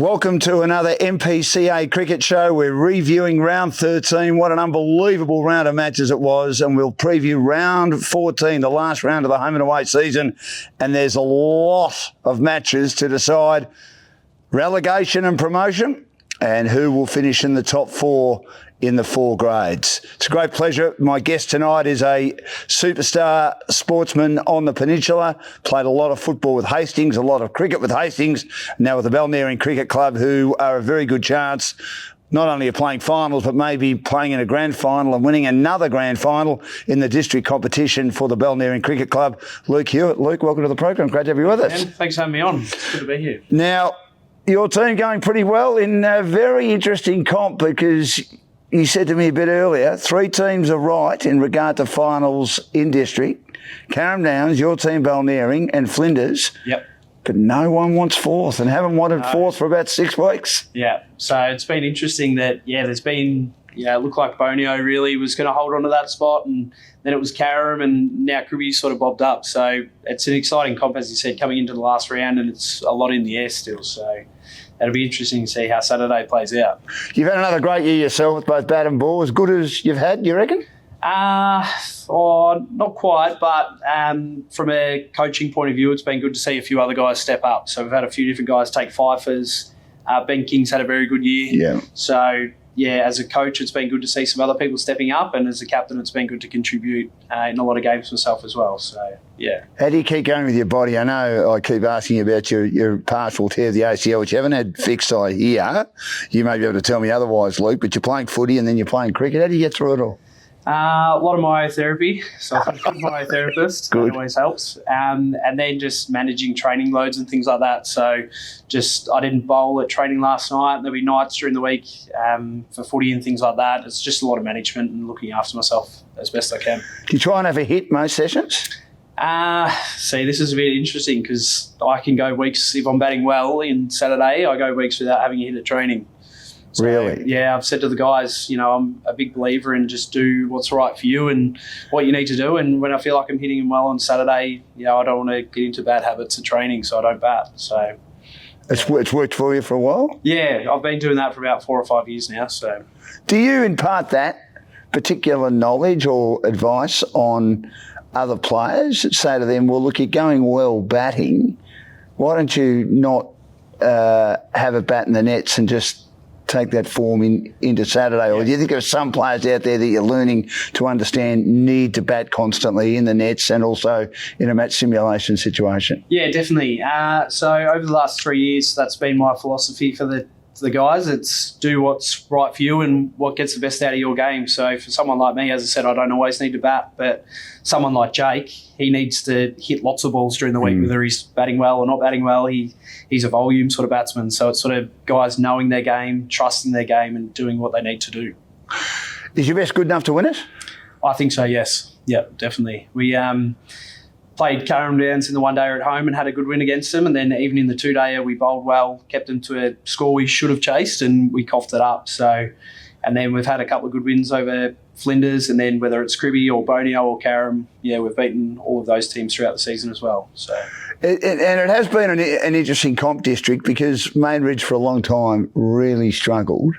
Welcome to another MPCA cricket show. We're reviewing round 13. What an unbelievable round of matches it was. And we'll preview round 14, the last round of the home and away season. And there's a lot of matches to decide relegation and promotion and who will finish in the top four in the four grades. It's a great pleasure. My guest tonight is a superstar sportsman on the peninsula, played a lot of football with Hastings, a lot of cricket with Hastings, now with the Balnearing Cricket Club, who are a very good chance not only of playing finals, but maybe playing in a grand final and winning another grand final in the district competition for the Balnearing Cricket Club. Luke Hewitt. Luke, welcome to the program. Great to have you with us. Thanks for having me on. It's good to be here. Now, your team going pretty well in a very interesting comp because you said to me a bit earlier, three teams are right in regard to finals in district. Carrum Downs, your team Balnearing and Flinders. Yep. But no one wants fourth and haven't wanted fourth for about 6 weeks. Yeah. So it's been interesting that, there's been, it looked like Bonio really was going to hold on to that spot, and then it was Carrum, and now Cribby sort of bobbed up. So it's an exciting comp, as you said, coming into the last round, and it's a lot in the air still. So it'll be interesting to see how Saturday plays out. You've had another great year yourself with both bat and ball. As good as you've had, you reckon? Not quite, but from a coaching point of view, it's been good to see a few other guys step up. So we've had a few different guys take fifers. Ben King's had a very good year. Yeah. So, as a coach, it's been good to see some other people stepping up, and as a captain, it's been good to contribute in a lot of games myself as well. So, yeah. How do you keep going with your body? I know I keep asking you about your partial tear of the ACL, which you haven't had fixed, I hear. You may be able to tell me otherwise, Luke, but you're playing footy and then you're playing cricket. How do you get through it all? A lot of myotherapy, so I'm a good myotherapist. That always helps. And then just managing training loads and things like that. So I didn't bowl at training last night. There'll be nights during the week for footy and things like that. It's just a lot of management and looking after myself as best I can. Do you try and have a hit most sessions? This is a bit interesting because I can go weeks, if I'm batting well in Saturday, I go weeks without having a hit at training. So, really? Yeah, I've said to the guys, I'm a big believer in just do what's right for you and what you need to do. And when I feel like I'm hitting them well on Saturday, I don't want to get into bad habits of training, so I don't bat. So it's worked for you for a while? Yeah, I've been doing that for about 4 or 5 years now. So, do you impart that particular knowledge or advice on other players? Say to them, well, look, you're going well batting. Why don't you not have a bat in the nets and just take that form into Saturday? Or do you think there are some players out there that you're learning to understand need to bat constantly in the nets and also in a match simulation situation? Yeah, definitely. So over the last 3 years, that's been my philosophy for the guys. It's do what's right for you and what gets the best out of your game. So for someone like me, as I said, I don't always need to bat, but someone like Jake, he needs to hit lots of balls during the week, whether he's batting well or not batting well. He's a volume sort of batsman. So it's sort of guys knowing their game, trusting their game and doing what they need to do. Is your best good enough to win it? I think so, yes. Yeah, definitely. We played Carrum Downs in the one-dayer at home and had a good win against them. And then even in the two-dayer, we bowled well, kept them to a score we should have chased, and we coughed it up. So, and then we've had a couple of good wins over Flinders, and then whether it's Cribby or Bonio or Carrum, we've beaten all of those teams throughout the season as well. So, and it has been an interesting comp district because Mainridge for a long time really struggled,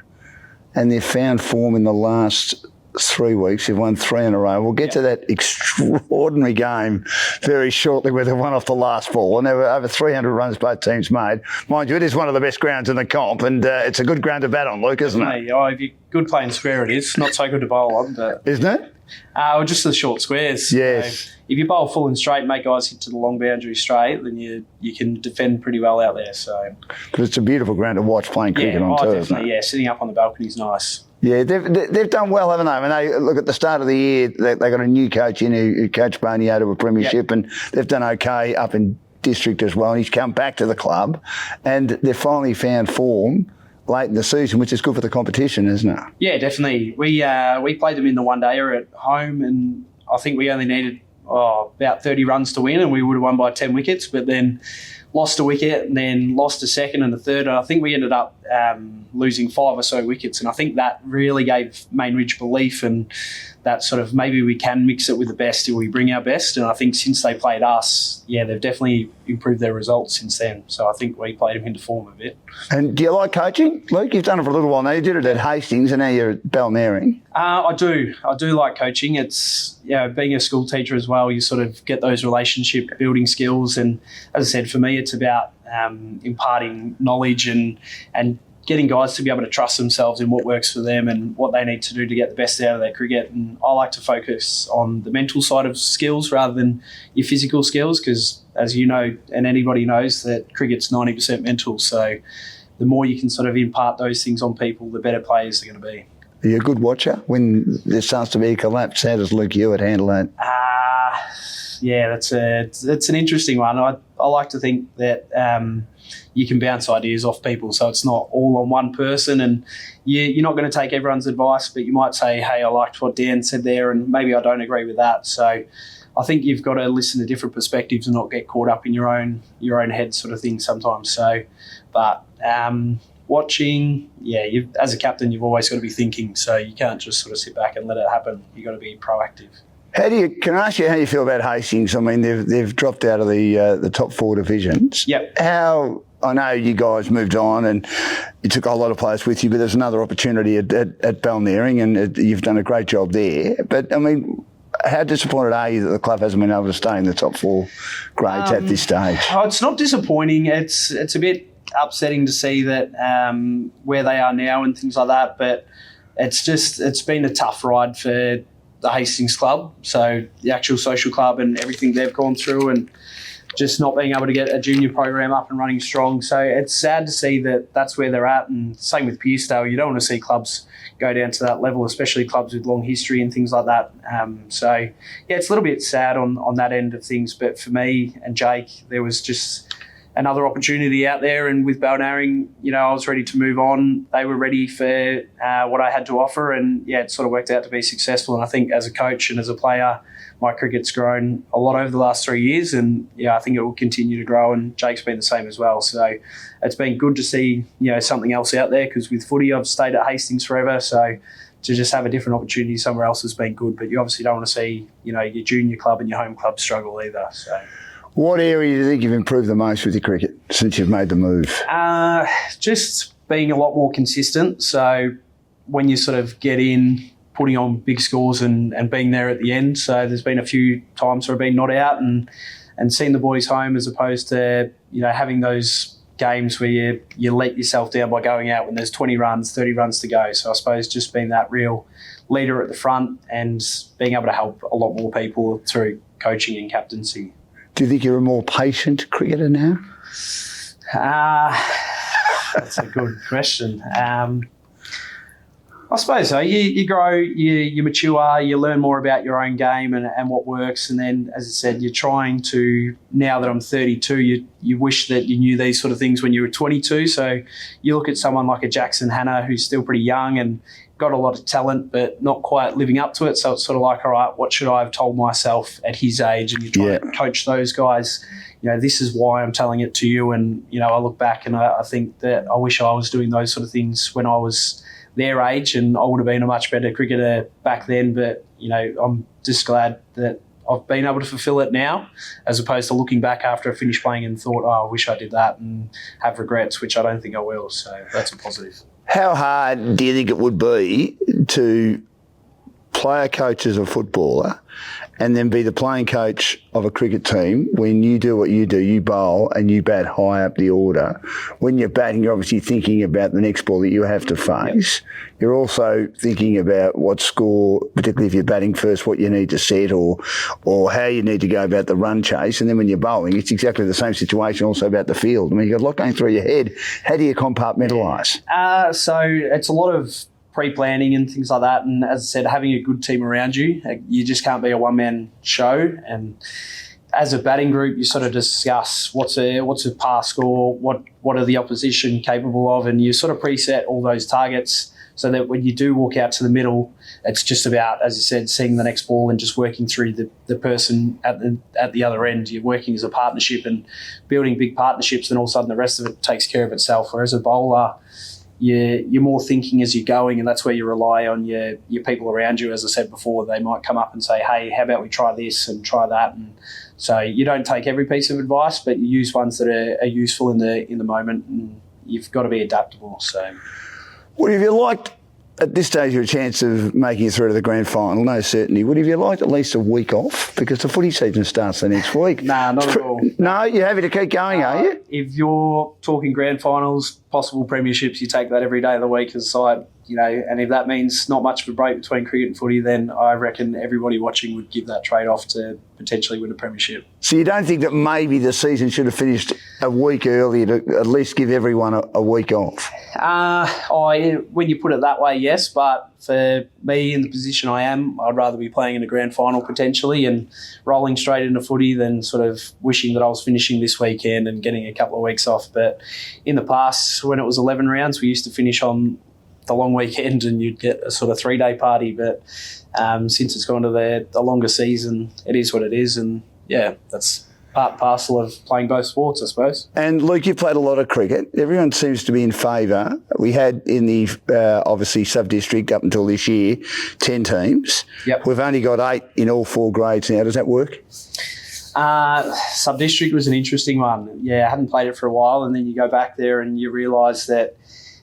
and they've found form in the last 3 weeks. They've won 3 in a row. We'll get to that extraordinary game very shortly where they won off the last ball, and there were over 300 runs both teams made. Mind you, it is one of the best grounds in the comp, and it's a good ground to bat on, Luke, isn't it? If you're good playing square, it is. Not so good to bowl on, but isn't it? Just the short squares. Yes. So if you bowl full and straight and make guys hit to the long boundary straight, then you can defend pretty well out there. So, because it's a beautiful ground to watch playing cricket on too, isn't it? Yeah, sitting up on the balcony is nice. Yeah, they've done well, haven't they? I mean, they look at the start of the year, they got a new coach in who coached Bonio to a premiership, and they've done okay up in district as well. And he's come back to the club, and they've finally found form late in the season, which is good for the competition, isn't it? Yeah, definitely. We played them in the one-dayer at home, and I think we only needed about 30 runs to win, and we would have won by 10 wickets. But then lost a wicket and then lost a second and a third. And I think we ended up losing 5 or so wickets. And I think that really gave Mainridge belief, and that sort of maybe we can mix it with the best if we bring our best. And I think since they played us, they've definitely improved their results since then. So I think we played them into form a bit. And do you like coaching, Luke? You've done it for a little while now. You did it at Hastings and now you're at Balnarring. I do like coaching. It's being a school teacher as well, you sort of get those relationship building skills. And as I said, for me, it's about imparting knowledge and getting guys to be able to trust themselves in what works for them and what they need to do to get the best out of their cricket. And I like to focus on the mental side of skills rather than your physical skills, because as you know, and anybody knows, that cricket's 90% mental. So the more you can sort of impart those things on people, the better players they're going to be. Are you a good watcher when there starts to be a collapse? How does Luke Hewitt handle that? That's an interesting one. I like to think that you can bounce ideas off people, so it's not all on one person, and you're not going to take everyone's advice, but you might say, hey, I liked what Dan said there, and maybe I don't agree with that. So I think you've got to listen to different perspectives and not get caught up in your own head sort of thing sometimes. So, but watching, as a captain, you've always got to be thinking, so you can't just sort of sit back and let it happen. You've got to be proactive. Can I ask you how you feel about Hastings? I mean, they've dropped out of the top 4 divisions. Yep. I know you guys moved on and you took a whole lot of players with you, but there's another opportunity at Balnarring, and you've done a great job there. But, I mean, how disappointed are you that the club hasn't been able to stay in the top 4 grades at this stage? It's not disappointing. It's a bit upsetting to see that where they are now and things like that, but it's been a tough ride for the Hastings club, so the actual social club and everything they've gone through, and just not being able to get a junior program up and running strong. So it's sad to see that that's where they're at, and same with Pearcedale. You don't want to see clubs go down to that level, especially clubs with long history and things like that. It's a little bit sad on that end of things, but for me and Jake, there was just another opportunity out there, and with Balnarring, I was ready to move on. They were ready for what I had to offer, and it sort of worked out to be successful. And I think as a coach and as a player, my cricket's grown a lot over the last 3 years, and I think it will continue to grow, and Jake's been the same as well. So it's been good to see something else out there, because with footy I've stayed at Hastings forever, so to just have a different opportunity somewhere else has been good. But you obviously don't want to see your junior club and your home club struggle either. So. What area do you think you've improved the most with your cricket since you've made the move? Just being a lot more consistent. So when you sort of get in, putting on big scores and being there at the end. So there's been a few times where I've been not out and seeing the boys home, as opposed to having those games where you let yourself down by going out when there's 20 runs, 30 runs to go. So I suppose just being that real leader at the front and being able to help a lot more people through coaching and captaincy. Do you think you're a more patient cricketer now? That's a good question. I suppose so. You grow, you mature, you learn more about your own game and what works. And then, as I said, you're trying to, now that I'm 32, you wish that you knew these sort of things when you were 22. So you look at someone like a Jackson Hannah, who's still pretty young and got a lot of talent, but not quite living up to it. So it's sort of like, all right, what should I have told myself at his age? And you try to coach those guys. This is why I'm telling it to you. And, I look back and I think that I wish I was doing those sort of things when I was their age, and I would have been a much better cricketer back then. But, I'm just glad that I've been able to fulfill it now, as opposed to looking back after I finished playing and thought, I wish I did that, and have regrets, which I don't think I will. So that's a positive. How hard do you think it would be to play a coach as a footballer and then be the playing coach of a cricket team when you do what you do, you bowl and you bat high up the order? When you're batting, you're obviously thinking about the next ball that you have to face. You're also thinking about what score, particularly if you're batting first, what you need to set or how you need to go about the run chase. And then when you're bowling, it's exactly the same situation also about the field. I mean, you've got a lot going through your head. How do you compartmentalise? So it's a lot of pre-planning and things like that, and as I said, having a good team around you. You just can't be a one-man show, and as a batting group you sort of discuss what's a pass score, what are the opposition capable of, and you sort of preset all those targets so that when you do walk out to the middle, it's just about, as you said, seeing the next ball and just working through the person at the other end. You're working as a partnership and building big partnerships, and all of a sudden the rest of it takes care of itself. Whereas a bowler, you're more thinking as you're going, and that's where you rely on your people around you. As I said before, they might come up and say, hey, how about we try this and try that? And so you don't take every piece of advice, but you use ones that are useful in the moment, and you've got to be adaptable. So, Would have you liked, at this stage, your chance of making it through to the grand final? No certainty. Would have you liked at least a week off? Because the footy season starts the next week. Nah, not at all. No, you're happy to keep going, are you? If you're talking grand finals, possible premierships, you take that every day of the week as a side. And if that means not much of a break between cricket and footy, then I reckon everybody watching would give that trade-off to potentially win a premiership. So you don't think that maybe the season should have finished a week earlier to at least give everyone a week off? When you put it that way, yes. But for me, in the position I am, I'd rather be playing in a grand final potentially and rolling straight into footy than sort of wishing that I was finishing this weekend and getting a couple of weeks off. But in the past, when it was 11 rounds, we used to finish on the long weekend and you'd get a sort of 3-day party. But since it's gone to the longer season, it is what it is. And, yeah, that's part and parcel of playing both sports, I suppose. And, Luke, you've played a lot of cricket. Everyone seems to be in favour. We had in the, obviously, sub-district up until this year, 10 teams. Yep. We've only got 8 in all 4 grades now. Does that work? Sub-district was an interesting one. Yeah, I hadn't played it for a while, and then you go back there and you realise that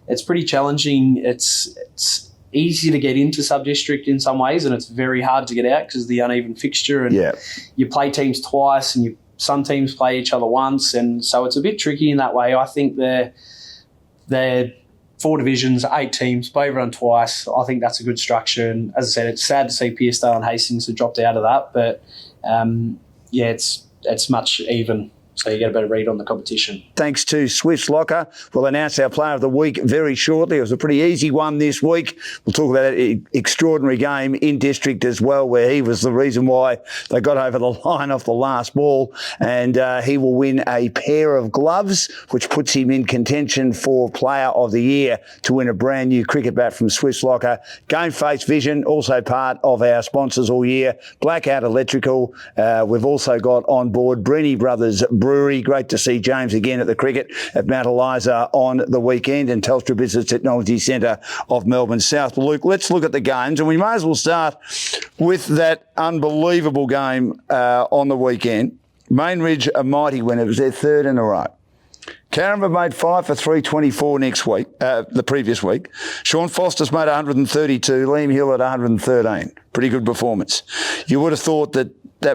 it's pretty challenging. It's easy to get into sub-district in some ways, and it's very hard to get out because of the uneven fixture. And you play teams twice, and some teams play each other once, and so it's a bit tricky in that way. I think they're 4 divisions, 8 teams, play everyone twice. I think that's a good structure. And as I said, it's sad to see Pearcedale and Hastings have dropped out of that, but it's much even. So you get a better read on the competition. Thanks to Swiss Locker. We'll announce our Player of the Week very shortly. It was a pretty easy one this week. We'll talk about an extraordinary game in district as well, where he was the reason why they got over the line off the last ball. And he will win a pair of gloves, which puts him in contention for Player of the Year to win a brand new cricket bat from Swiss Locker. GameFace Vision, also part of our sponsors all year. Blackout Electrical. We've also got on board Breeny Brothers Brewery. Great to see James again at the cricket at Mount Eliza on the weekend, and Telstra Business Technology Centre of Melbourne South. Luke, let's look at the games, and we may as well start with that unbelievable game on the weekend. Mainridge, a mighty win. It was their 3rd in a row. Caram made 5 for 324 the previous week. Sean Foster's made 132. Liam Hill at 113. Pretty good performance. You would have thought that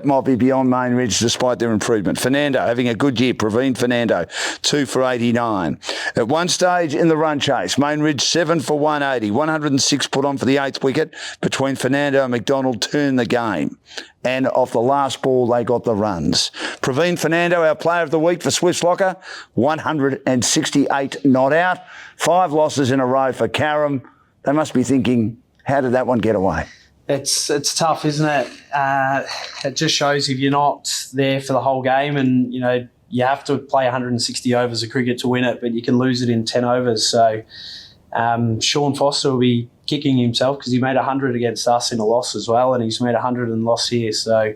might be beyond Mainridge despite their improvement. Fernando having a good year. Praveen Fernando, 2 for 89. At one stage in the run chase, Mainridge 7 for 180. 106 put on for the 8th wicket between Fernando and McDonald turned the game. And off the last ball, they got the runs. Praveen Fernando, our Player of the Week for Swiss Locker, 168 not out. 5 losses in a row for Caram. They must be thinking, how did that one get away? It's tough, isn't it? It just shows if you're not there for the whole game, and you have to play 160 overs of cricket to win it, but you can lose it in 10 overs. So Sean Foster will be kicking himself because he made 100 against us in a loss as well, and he's made 100 and lost here. So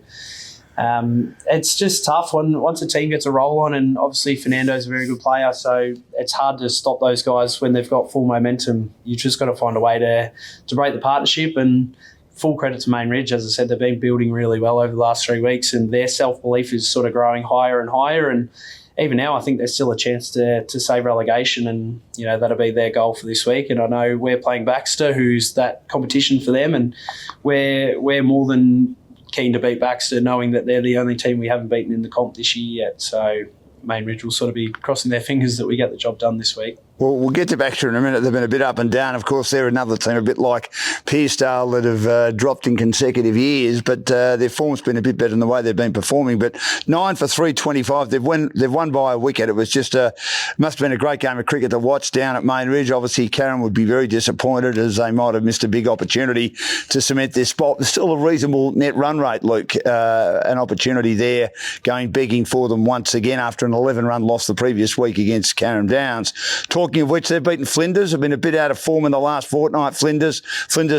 it's just tough once a team gets a roll on, and obviously Fernando's a very good player, so it's hard to stop those guys when they've got full momentum. You just got to find a way to break the partnership, and full credit to Mainridge. As I said, they've been building really well over the last 3 weeks, and their self-belief is sort of growing higher and higher. And even now, I think there's still a chance to save relegation, and that'll be their goal for this week. And I know we're playing Baxter, who's that competition for them, and we're more than keen to beat Baxter, knowing that they're the only team we haven't beaten in the comp this year yet. So Mainridge will sort of be crossing their fingers that we get the job done this week. Well, we'll get to Baxter in a minute. They've been a bit up and down. Of course, they're another team a bit like Pearcedale that have dropped in consecutive years, but their form's been a bit better than the way they've been performing. But 9 for 325, they've won by a wicket. It was just must have been a great game of cricket to watch down at Mainridge. Obviously, Caram would be very disappointed as they might have missed a big opportunity to cement their spot. There's still a reasonable net run rate, Luke. An opportunity there going begging for them once again after an 11-run loss the previous week against Caram Downs. Talking Talking of which, they've beaten Flinders. Have been a bit out of form in the last fortnight. Flinders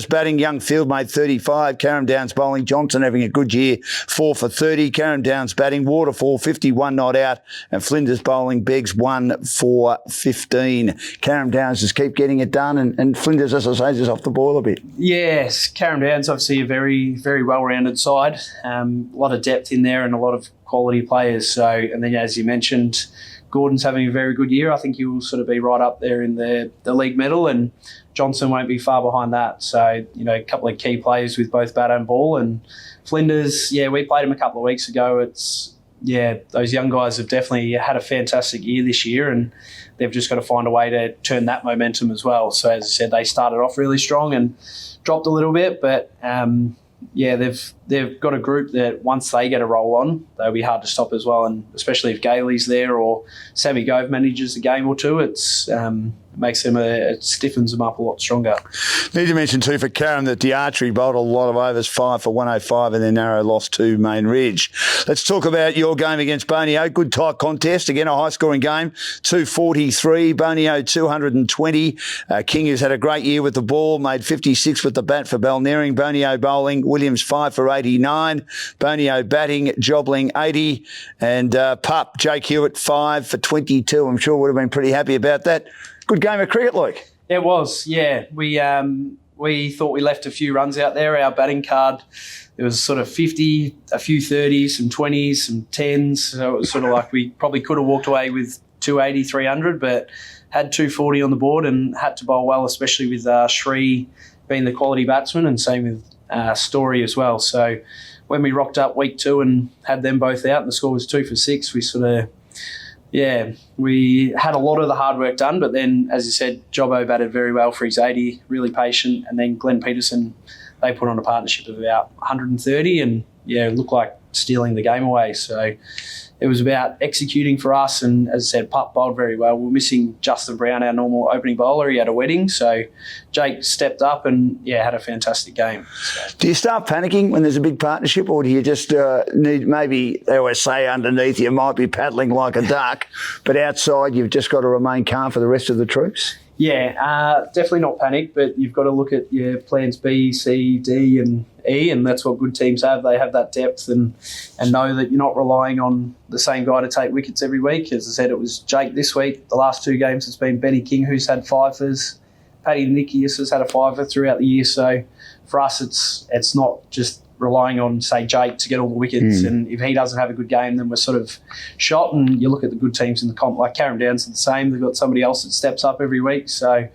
batting. Young Field made 35. Carrum Downs bowling. Johnson having a good year, 4 for 30. Carrum Downs batting. Waterfall 51 not out, and Flinders bowling. Beggs 1 for 15. Carrum Downs just keep getting it done, and Flinders, as I say, just off the ball a bit. Yes, Carrum Downs obviously a very, very well-rounded side. A lot of depth in there and a lot of quality players. So, and then as you mentioned, Gordon's having a very good year. I think he will sort of be right up there in the league medal, and Johnson won't be far behind that. So, a couple of key players with both bat and ball. And Flinders, we played him a couple of weeks ago. Those young guys have definitely had a fantastic year this year, and they've just got to find a way to turn that momentum as well. So, as I said, they started off really strong and dropped a little bit, but they've got a group that once they get a roll on, they'll be hard to stop as well. And especially if Gailey's there or Sammy Gove manages a game or two, it stiffens them up a lot stronger. Need to mention too for Carrum that Diatri bowled a lot of overs, 5 for 105, and then narrow loss to Main Ridge. Let's talk about your game against Bonio. Good tight contest. Again, a high-scoring game. 243, Bonio 220. King has had a great year with the ball, made 56 with the bat for Balnarring. Bonio bowling, Williams 5 for 89. Bonio batting, Jobling 80. And Pup, Jake Hewitt 5 for 22. I'm sure would have been pretty happy about that. Good game of cricket, Luke. It was, yeah. We thought we left a few runs out there. Our batting card, there was sort of 50, a few 30s, some 20s, some 10s. So it was sort of like we probably could have walked away with 280, 300, but had 240 on the board and had to bowl well, especially with Shree being the quality batsman, and same with Story as well. So when we rocked up week 2 and had them both out and the score was 2 for 6, we sort of, we had a lot of the hard work done, but then, as you said, Jobbo batted very well for his 80, really patient, and then Glenn Peterson, they put on a partnership of about 130 and, looked like stealing the game away. So it was about executing for us, and as I said, Pup bowled very well. We're missing Justin Brown, our normal opening bowler. He had a wedding, so Jake stepped up and, had a fantastic game. So. Do you start panicking when there's a big partnership, or do you just need, maybe they always say underneath you might be paddling like a duck, but outside you've just got to remain calm for the rest of the troops? Yeah, definitely not panic, but you've got to look at your plans B, C, D and E, and that's what good teams have. They have that depth and know that you're not relying on the same guy to take wickets every week. As I said, it was Jake this week. The last 2 games it's been Benny King who's had 5ers. Paddy Nikias has had a 5er throughout the year. So for us, it's not just relying on, say, Jake to get all the wickets. And if he doesn't have a good game, then we're sort of shot. And you look at the good teams in the comp, like Carrum Downs are the same. They've got somebody else that steps up every week. So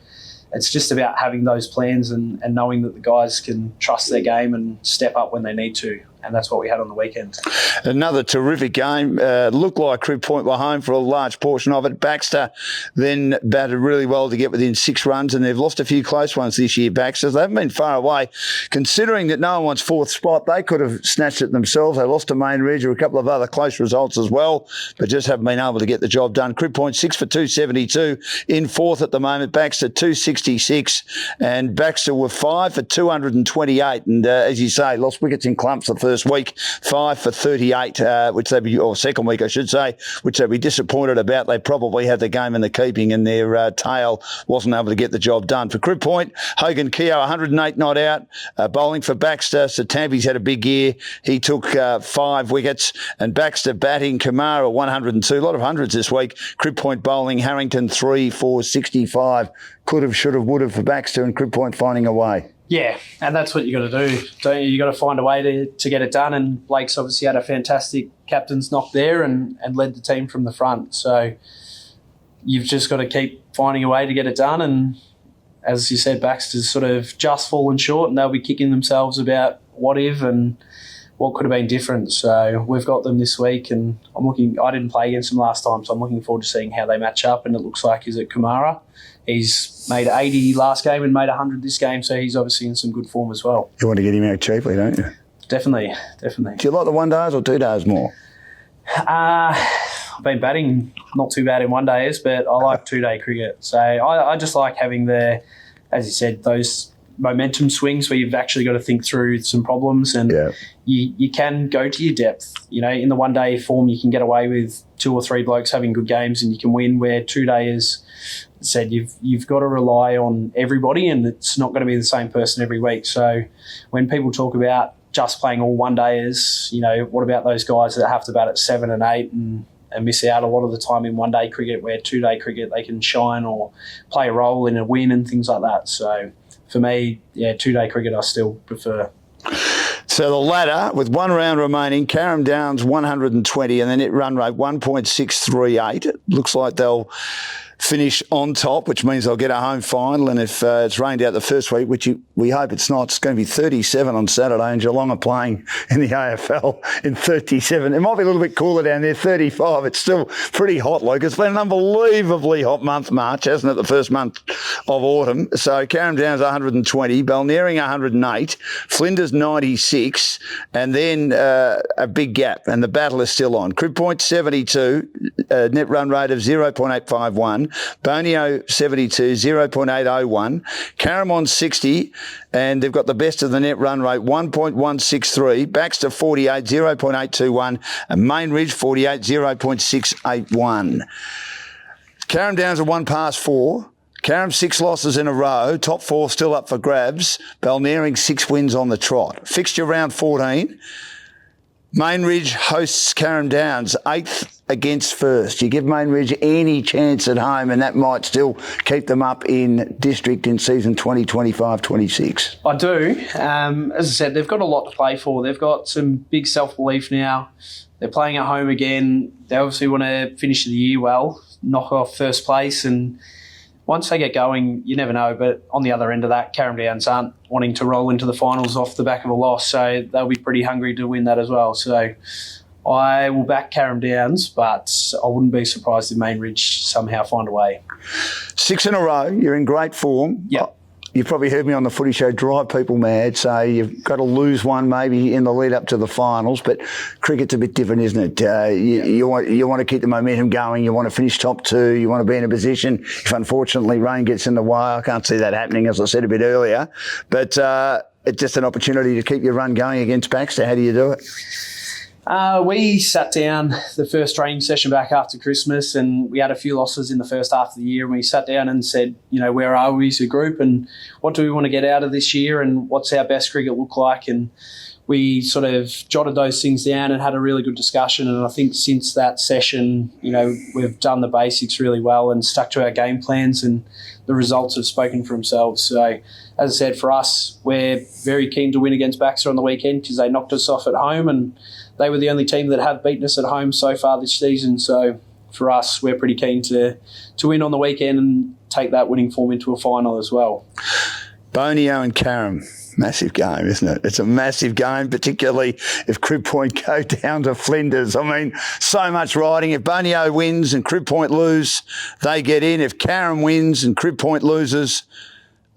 it's just about having those plans and knowing that the guys can trust their game and step up when they need to. And that's what we had on the weekend. Another terrific game. Looked like Crib Point were home for a large portion of it. Baxter then batted really well to get within 6 runs, and they've lost a few close ones this year, Baxter. They haven't been far away. Considering that no one wants 4th spot, they could have snatched it themselves. They lost to Main Ridge or a couple of other close results as well, but just haven't been able to get the job done. Crib Point 6 for 272 in 4th at the moment. Baxter 266, and Baxter were 5 for 228. And as you say, lost wickets in clumps the first week, 5 for 38, which they'd be, or second week I should say, which they'd be disappointed about. They probably had the game in the keeping, and their tail wasn't able to get the job done. For Crib Point, Hogan Keogh 108 not out, bowling for Baxter. Satambi's had a big year. He took 5 wickets, and Baxter batting, Kamara 102, a lot of hundreds this week. Crib Point bowling, Harrington 3 for 65. Could have, should have, would have for Baxter, and Crib Point finding a way. Yeah, and that's what you got to do, don't you? You got to find a way to get it done. And Blake's obviously had a fantastic captain's knock there and led the team from the front. So you've just got to keep finding a way to get it done. And as you said, Baxter's sort of just fallen short, and they'll be kicking themselves about what if and what could have been different. So we've got them this week, and I didn't play against them last time, so I'm looking forward to seeing how they match up. And it looks like, is it Kamara? He's made 80 last game and made 100 this game, so he's obviously in some good form as well. You want to get him out cheaply, don't you? Definitely. Do you like the 1 days or 2 days more? I've been batting not too bad in 1 days, but I like 2 day cricket. So I just like having as you said, those momentum swings where you've actually got to think through some problems, and you can go to your depth. In the one-day form, you can get away with 2 or 3 blokes having good games and you can win, where 2 days, said you've got to rely on everybody, and it's not going to be the same person every week. So when people talk about just playing all one-dayers, what about those guys that have to bat at 7 and 8 and miss out a lot of the time in one-day cricket, where 2-day cricket they can shine or play a role in a win and things like that. So for me, 2-day cricket I still prefer. So the ladder, with 1 round remaining, Carrum Downs 120 and the net run rate 1.638. It looks like they'll finish on top, which means they'll get a home final. And if it's rained out the first week, which we hope it's not, it's going to be 37 on Saturday, and Geelong are playing in the AFL in 37. It might be a little bit cooler down there, 35. It's still pretty hot, Luke. It's been an unbelievably hot month, March, hasn't it, the first month of autumn. So Carrum Downs 120, Balnarring 108, Flinders 96, and then a big gap, and the battle is still on. Crib Point 72, net run rate of 0.851. Bonio 72, 0.801. Carrum on 60, and they've got the best of the net run rate, 1.163. Baxter 48, 0.821. And Main Ridge 48, 0.681. Carrum Downs are 1 past 4. Carrum 6 losses in a row. Top 4 still up for grabs. Balnarring 6 wins on the trot. Fixture round 14. Main Ridge hosts Carrum Downs, 8th against 1st. You give Main Ridge any chance at home, and that might still keep them up in district in season 2025-26. I do. As I said, they've got a lot to play for. They've got some big self-belief now. They're playing at home again. They obviously want to finish the year well, knock off first place, and once they get going, you never know. But on the other end of that, Carrum Downs aren't wanting to roll into the finals off the back of a loss, so they'll be pretty hungry to win that as well. So I will back Carrum Downs, but I wouldn't be surprised if Main Ridge somehow find a way. 6 in a row. You're in great form. Yep. You've probably heard me on the footy show drive people mad, so you've got to lose one maybe in the lead up to the finals, but cricket's a bit different, isn't it? You want to keep the momentum going, you want to finish top 2, you want to be in a position. If unfortunately rain gets in the way, I can't see that happening, as I said a bit earlier, but it's just an opportunity to keep your run going against Baxter. How do you do it? We sat down the first training session back after Christmas, and we had a few losses in the first half of the year, and we sat down and said, where are we as a group, and what do we want to get out of this year, and what's our best cricket look like? And we sort of jotted those things down and had a really good discussion. And I think since that session, we've done the basics really well and stuck to our game plans, and the results have spoken for themselves. So, as I said, for us, we're very keen to win against Baxter on the weekend because they knocked us off at home, and they were the only team that have beaten us at home so far this season. So for us, we're pretty keen to win on the weekend and take that winning form into a final as well. Bonio and Carrum, massive game, isn't it? It's a massive game, particularly if Crib Point go down to Flinders. I mean, so much riding. If Bonio wins and Crib Point lose, they get in. If Carrum wins and Crib Point loses,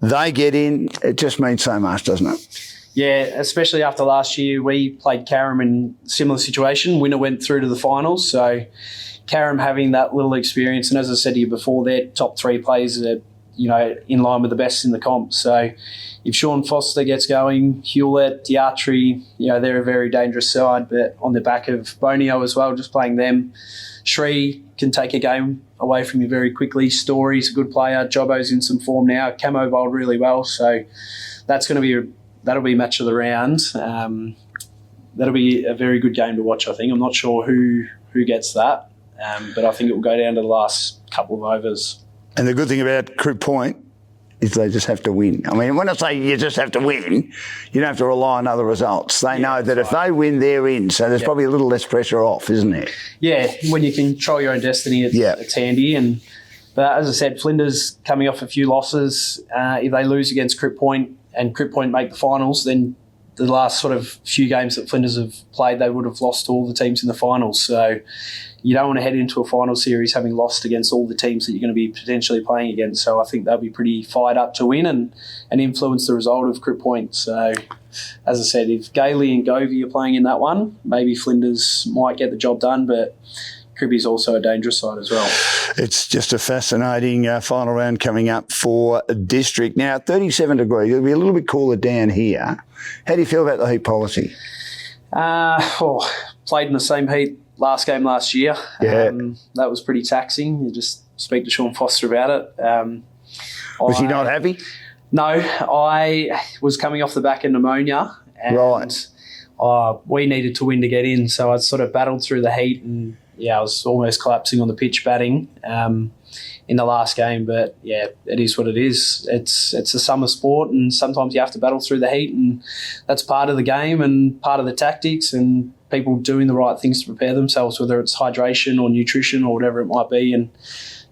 they get in. It just means so much, doesn't it? Yeah, especially after last year, we played Carrum in a similar situation. Winner went through to the finals, so Carrum having that little experience, and as I said to you before, their top 3 players are, in line with the best in the comp. So if Sean Foster gets going, Hewlett, Diatri, they're a very dangerous side, but on the back of Bonio as well, just playing them. Shree can take a game away from you very quickly. Story's a good player. Jobbo's in some form now. Camo bowled really well, so that'll be match of the round. That'll be a very good game to watch, I think. I'm not sure who gets that, but I think it will go down to the last couple of overs. And the good thing about Crib Point is they just have to win. I mean, when I say you just have to win, you don't have to rely on other results. They know that if they win, they're in. So there's probably a little less pressure off, isn't there? Yeah, when you control your own destiny, it's handy. But as I said, Flinders coming off a few losses. If they lose against Crib Point and Crib Point make the finals, then the last sort of few games that Flinders have played, they would have lost to all the teams in the finals. So you don't want to head into a final series having lost against all the teams that you're going to be potentially playing against. So I think they'll be pretty fired up to win and influence the result of Crib Point. So as I said, if Gailey and Govey are playing in that one, maybe Flinders might get the job done, but Cribby's also a dangerous side as well. It's just a fascinating final round coming up for district. Now, 37 degrees. It'll be a little bit cooler down here. How do you feel about the heat policy? Played in the same heat last game last year. Yeah. That was pretty taxing. You just speak to Sean Foster about it. Was he not happy? No, I was coming off the back of pneumonia, and right. We needed to win to get in, so I sort of battled through the heat, and I was almost collapsing on the pitch batting in the last game. But it is what it is. It's a summer sport, and sometimes you have to battle through the heat, and that's part of the game and part of the tactics and people doing the right things to prepare themselves, whether it's hydration or nutrition or whatever it might be. And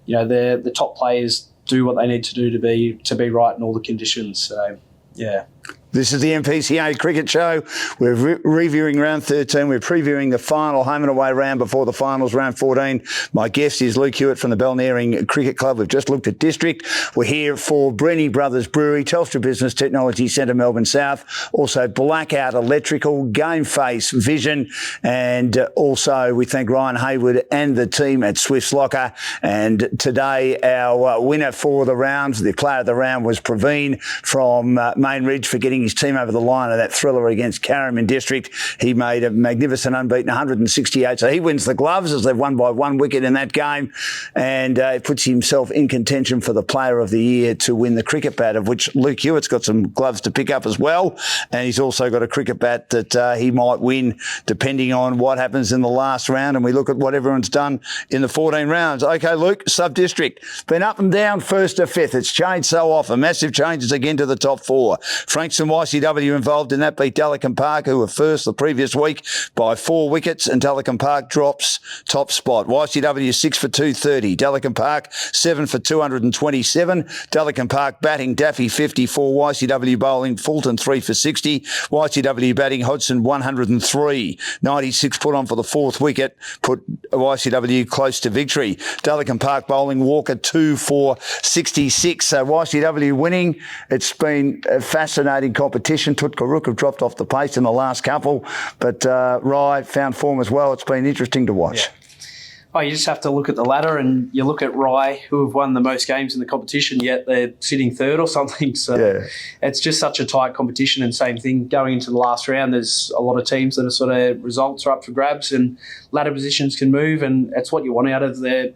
the top players do what they need to do to be right in all the conditions. So, yeah. This is the MPCA Cricket Show. We're reviewing round 13. We're previewing the final home and away round before the finals, round 14. My guest is Luke Hewitt from the Balnearing Cricket Club. We've just looked at district. We're here for Brenny Brothers Brewery, Telstra Business Technology Centre, Melbourne South. Also Blackout Electrical, GameFace Vision. And also we thank Ryan Hayward and the team at Swift's Locker. And today our winner for the round, the player of the round, was Praveen from Main Ridge for getting his team over the line of that thriller against Carrum in district. He made a magnificent unbeaten 168. So he wins the gloves as they've won by 1 wicket in that game, and puts himself in contention for the player of the year to win the cricket bat, of which Luke Hewitt's got some gloves to pick up as well. And he's also got a cricket bat that he might win depending on what happens in the last round. And we look at what everyone's done in the 14 rounds. Okay, Luke, sub-district. Been up and down first to fifth. It's changed so often. Massive changes again to the top four. Frankston YCW involved in that, beat Dallicum Park, who were first the previous week, by 4 wickets, and Dallicum Park drops top spot. YCW 6 for 230. Dallicum Park 7 for 227. Dallicum Park batting Daffy 54. YCW bowling Fulton 3 for 60. YCW batting Hodgson 103. 96 put on for the 4th wicket, put YCW close to victory. Dallicum Park bowling Walker 2 for 66. So YCW winning. It's been a fascinating competition. Tutkaruk have dropped off the pace in the last couple, but Rye found form as well. It's been interesting to watch. Yeah. You just have to look at the ladder, and you look at Rye, who have won the most games in the competition, yet they're sitting third or something. So it's just such a tight competition. And same thing going into the last round, there's a lot of teams that are sort of results are up for grabs, and ladder positions can move, and it's what you want out of the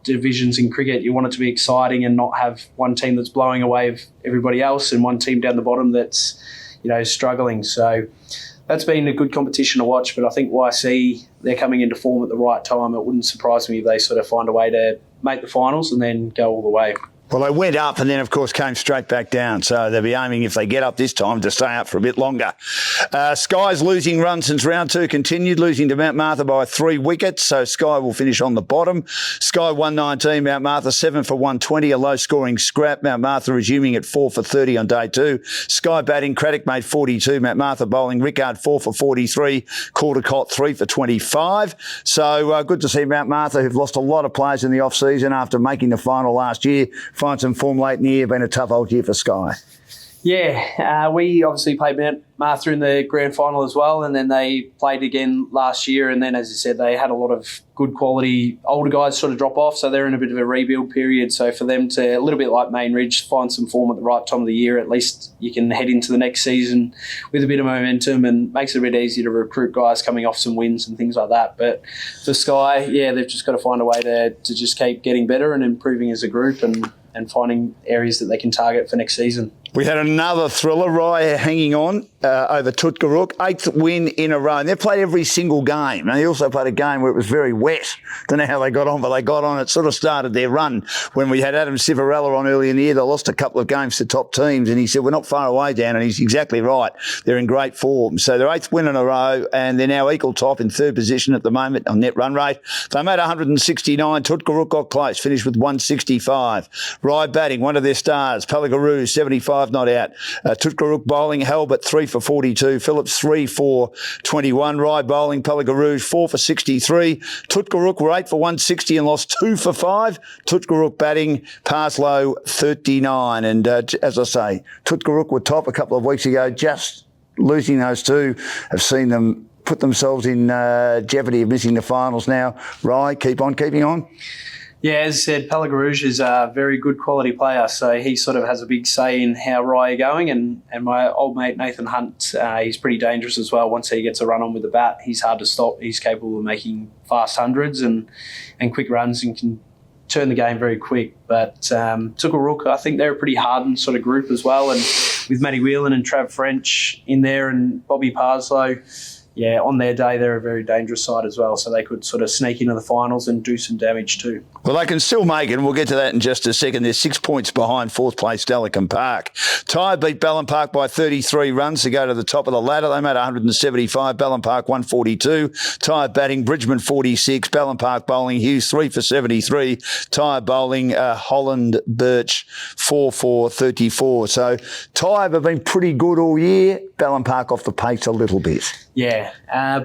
divisions in cricket. You want it to be exciting and not have one team that's blowing away everybody else and one team down the bottom that's struggling. So that's been a good competition to watch. But I think YC, they're coming into form at the right time. It wouldn't surprise me if they sort of find a way to make the finals and then go all the way. Well, they went up and then, of course, came straight back down. So they'll be aiming, if they get up this time, to stay up for a bit longer. Sky's losing runs since round 2 continued, losing to Mount Martha by 3 wickets. So Sky will finish on the bottom. Sky 119, Mount Martha 7 for 120, a low-scoring scrap. Mount Martha resuming at 4 for 30 on day 2. Sky batting, Craddock made 42. Mount Martha bowling, Rickard 4 for 43. Caldecott 3 for 25. So good to see Mount Martha, who've lost a lot of players in the off-season after making the final last year, find some form late in the year. Been a tough old year for Sky. Yeah, we obviously played Mount Martha in the grand final as well, and then they played again last year, and then, as you said, they had a lot of good quality older guys sort of drop off, so they're in a bit of a rebuild period. So for them to, a little bit like Main Ridge, find some form at the right time of the year, at least you can head into the next season with a bit of momentum, and makes it a bit easier to recruit guys coming off some wins and things like that. But for Sky, they've just got to find a way to just keep getting better and improving as a group, and finding areas that they can target for next season. We had another thriller, Rye hanging on over Tutkaruk, 8th win in a row. And they've played every single game. And they also played a game where it was very wet. Don't know how they got on, but they got on. It sort of started their run when we had Adam Civarella on early in the year. They lost a couple of games to top teams, and he said, we're not far away, Dan, and he's exactly right. They're in great form. So their 8th win in a row, and they're now equal top in 3rd position at the moment on net run rate. They made 169. Tutkaruk got close, finished with 165. Rye batting, one of their stars, Palagaroo, 75 not out. Tutkaruk bowling, Halbert 3 for 42. Phillips 3 for 21. Rye bowling, Palagaroo 4 for 63. Tutkaruk were 8 for 160 and lost 2 for 5. Tutkaruk batting, Parslow 39. And as I say, Tutkaruk were top a couple of weeks ago. Just losing those two have seen them put themselves in jeopardy of missing the finals now. Rye, keep on keeping on. Yeah, as I said, Pelagarouge is a very good quality player, so he sort of has a big say in how Rye are going. And my old mate Nathan Hunt, he's pretty dangerous as well. Once he gets a run on with the bat, he's hard to stop. He's capable of making fast hundreds and quick runs and can turn the game very quick. But Tookarook, I think they're a pretty hardened sort of group as well. And with Matty Whelan and Trav French in there and Bobby Parslow, yeah, on their day, they're a very dangerous side as well. So they could sort of sneak into the finals and do some damage too. Well, they can still make it, and we'll get to that in just a second. They're 6 points behind fourth place Dallicum Park. Tyre beat Ballon Park by 33 runs to go to the top of the ladder. They made 175, Ballon Park 142. Tyre batting, Bridgman 46, Ballon Park bowling, Hughes 3 for 73. Tyre bowling, Holland Birch 4 for 34. So Tyre have been pretty good all year. Ballon Park off the pace a little bit. Yeah,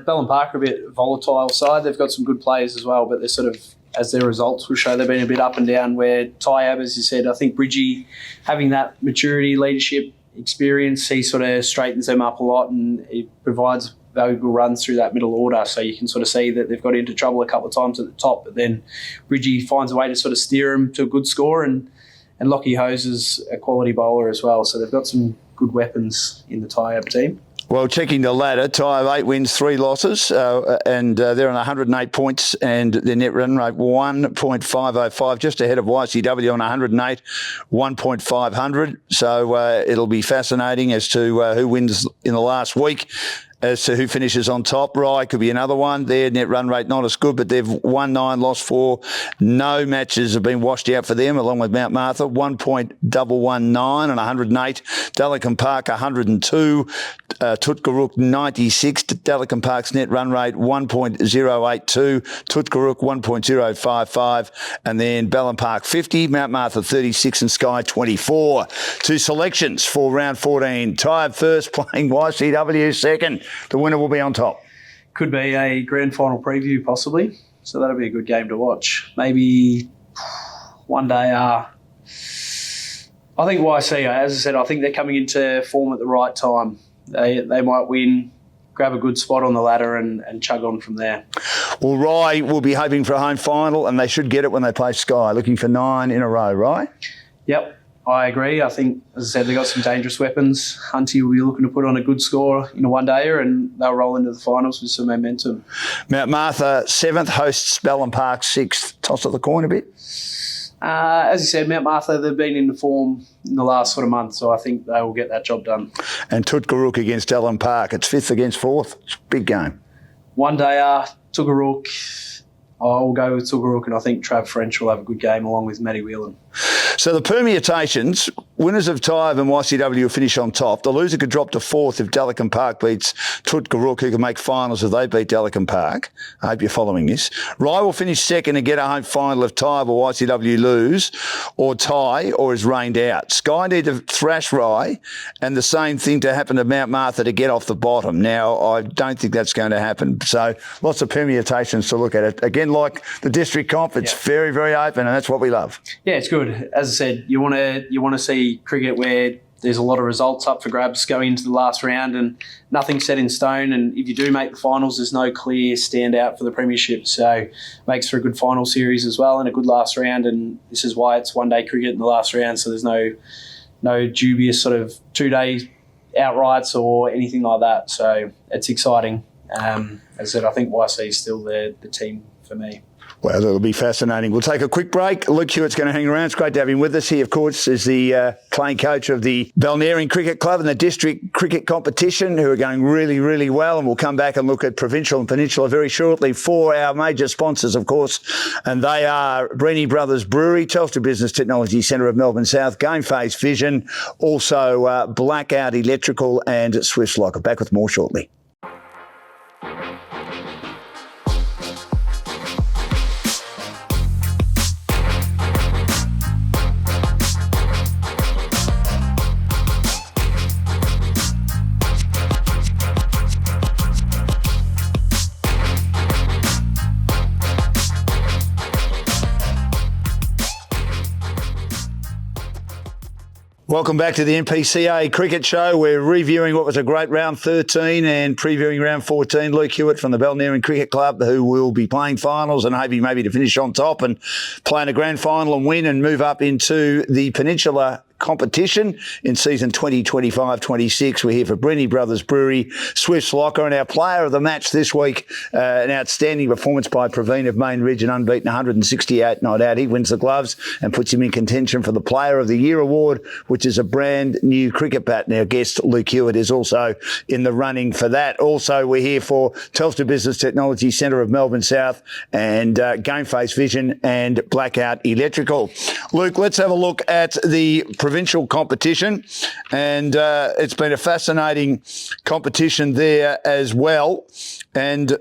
Ballon Park are a bit volatile side. They've got some good players as well, but they're sort of, as their results will show, they've been a bit up and down, where Tyab, as you said, I think Bridgie, having that maturity, leadership experience, he sort of straightens them up a lot and he provides valuable runs through that middle order. So you can sort of see that they've got into trouble a couple of times at the top, but then Bridgie finds a way to sort of steer them to a good score, and Lockie Hose is a quality bowler as well. So they've got some good weapons in the Tyab team. Well, checking the ladder, Tyre 8 wins, 3 losses, and they're on 108 points, and their net run rate 1.505, just ahead of YCW on 108, 1.500. So it'll be fascinating as to who wins in the last week. As to who finishes on top. Rye could be another one. Their net run rate not as good, but they've won 9, lost 4. No matches have been washed out for them, along with Mount Martha, 1.119 on 108. Dallicum Park, 102. Tutkarook, 96. Dallicum Park's net run rate, 1.082. Tutkarook, 1.055. And then Ballon Park, 50. Mount Martha, 36. And Sky, 24. 2 selections for round 14. Tyre first, playing YCW second. The winner will be on top. Could be a grand final preview, possibly. So that'll be a good game to watch. Maybe one day. I think YC, as I said, I think they're coming into form at the right time. They might win, grab a good spot on the ladder and chug on from there. Well, Rye will be hoping for a home final, and they should get it when they play Sky, looking for 9 in a row, right? Yep. I agree. I think, as I said, they've got some dangerous weapons. Hunty will be looking to put on a good score in a one-dayer, and they'll roll into the finals with some momentum. Mount Martha 7th, hosts Ballon Park 6th. Toss of the coin a bit? As you said, Mount Martha, they've been in the form in the last sort of month, so I think they will get that job done. And Tutkarook against Ballon Park. It's 5th against 4th. It's a big game. One-dayer, Tookarook. I'll go with Tookarook, and I think Trav French will have a good game along with Matty Whelan. So the permutations, winners of Tyre and YCW will finish on top. The loser could drop to 4th if Dallicum Park beats Tutkarook, who can make finals if they beat Dallicum Park. I hope you're following this. Rye will finish 2nd and get a home final if Tyre or YCW lose, or tie, or is rained out. Sky need to thrash Rye, and the same thing to happen to Mount Martha to get off the bottom. Now, I don't think that's going to happen. So lots of permutations to look at it. Again, like the district comp, it's very, very open, and that's what we love. Yeah, it's good. As I said, you want to see cricket where there's a lot of results up for grabs going into the last round and nothing set in stone. And if you do make the finals, there's no clear standout for the premiership. So it makes for a good final series as well and a good last round. And this is why it's one-day cricket in the last round. So there's no dubious sort of 2-day outrights or anything like that. So it's exciting. As I said, I think YC is still the team for me. Well, it'll be fascinating. We'll take a quick break. Luke Hewitt's going to hang around. It's great to have him with us. He, of course, is the playing coach of the Balnarring Cricket Club and the district cricket competition, who are going really, really well. And we'll come back and look at Provincial and Peninsula very shortly for our major sponsors, of course. And they are Breeny Brothers Brewery, Telstra Business Technology Centre of Melbourne South, GameFace Vision, also Blackout Electrical and Swiss Locker. Back with more shortly. Welcome back to the MPCA Cricket Show. We're reviewing what was a great round 13 and previewing round 14. Luke Hewitt from the Balnearing Cricket Club, who will be playing finals and hoping maybe to finish on top and play in a grand final and win and move up into the Peninsula competition in season 2025-26. We're here for Brenny Brothers Brewery, Swift's Locker, and our player of the match this week, an outstanding performance by Praveen of Main Ridge, an unbeaten 168 not out. He wins the gloves and puts him in contention for the Player of the Year award, which is a brand new cricket bat. And our guest, Luke Hewitt, is also in the running for that. Also, we're here for Telstra Business Technology Centre of Melbourne South and GameFace Vision and Blackout Electrical. Luke, let's have a look at the provincial competition, and it's been a fascinating competition there as well. And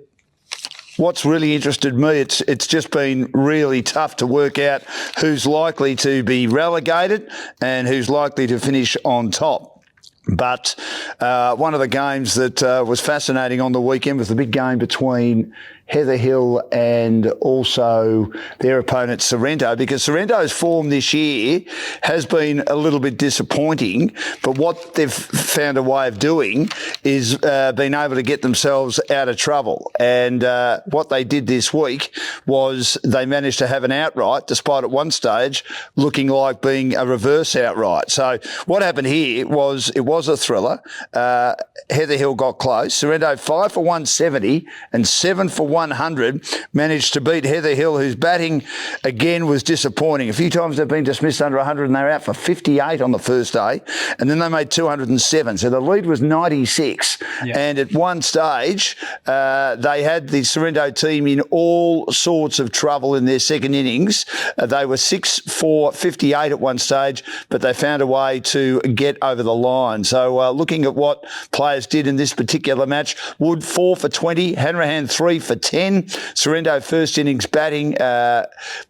what's really interested me, it's just been really tough to work out who's likely to be relegated and who's likely to finish on top. But one of the games that was fascinating on the weekend was the big game between Heather Hill and also their opponent Sorrento, because Sorrento's form this year has been a little bit disappointing, but what they've found a way of doing is being able to get themselves out of trouble. And what they did this week was they managed to have an outright, despite at one stage looking like being a reverse outright. So what happened here was it was a thriller. Heather Hill got close. Sorrento 5 for 170 and 7 for 100 managed to beat Heather Hill, whose batting again was disappointing. A few times they've been dismissed under 100 and they were out for 58 on the first day, and then they made 207. So the lead was 96. Yeah. And at one stage, they had the Sorrento team in all sorts of trouble in their second innings. They were 6 for 58 at one stage, but they found a way to get over the line. So looking at what players did in this particular match, Wood 4 for 20, Hanrahan 3 for 10. Sorrento first innings batting.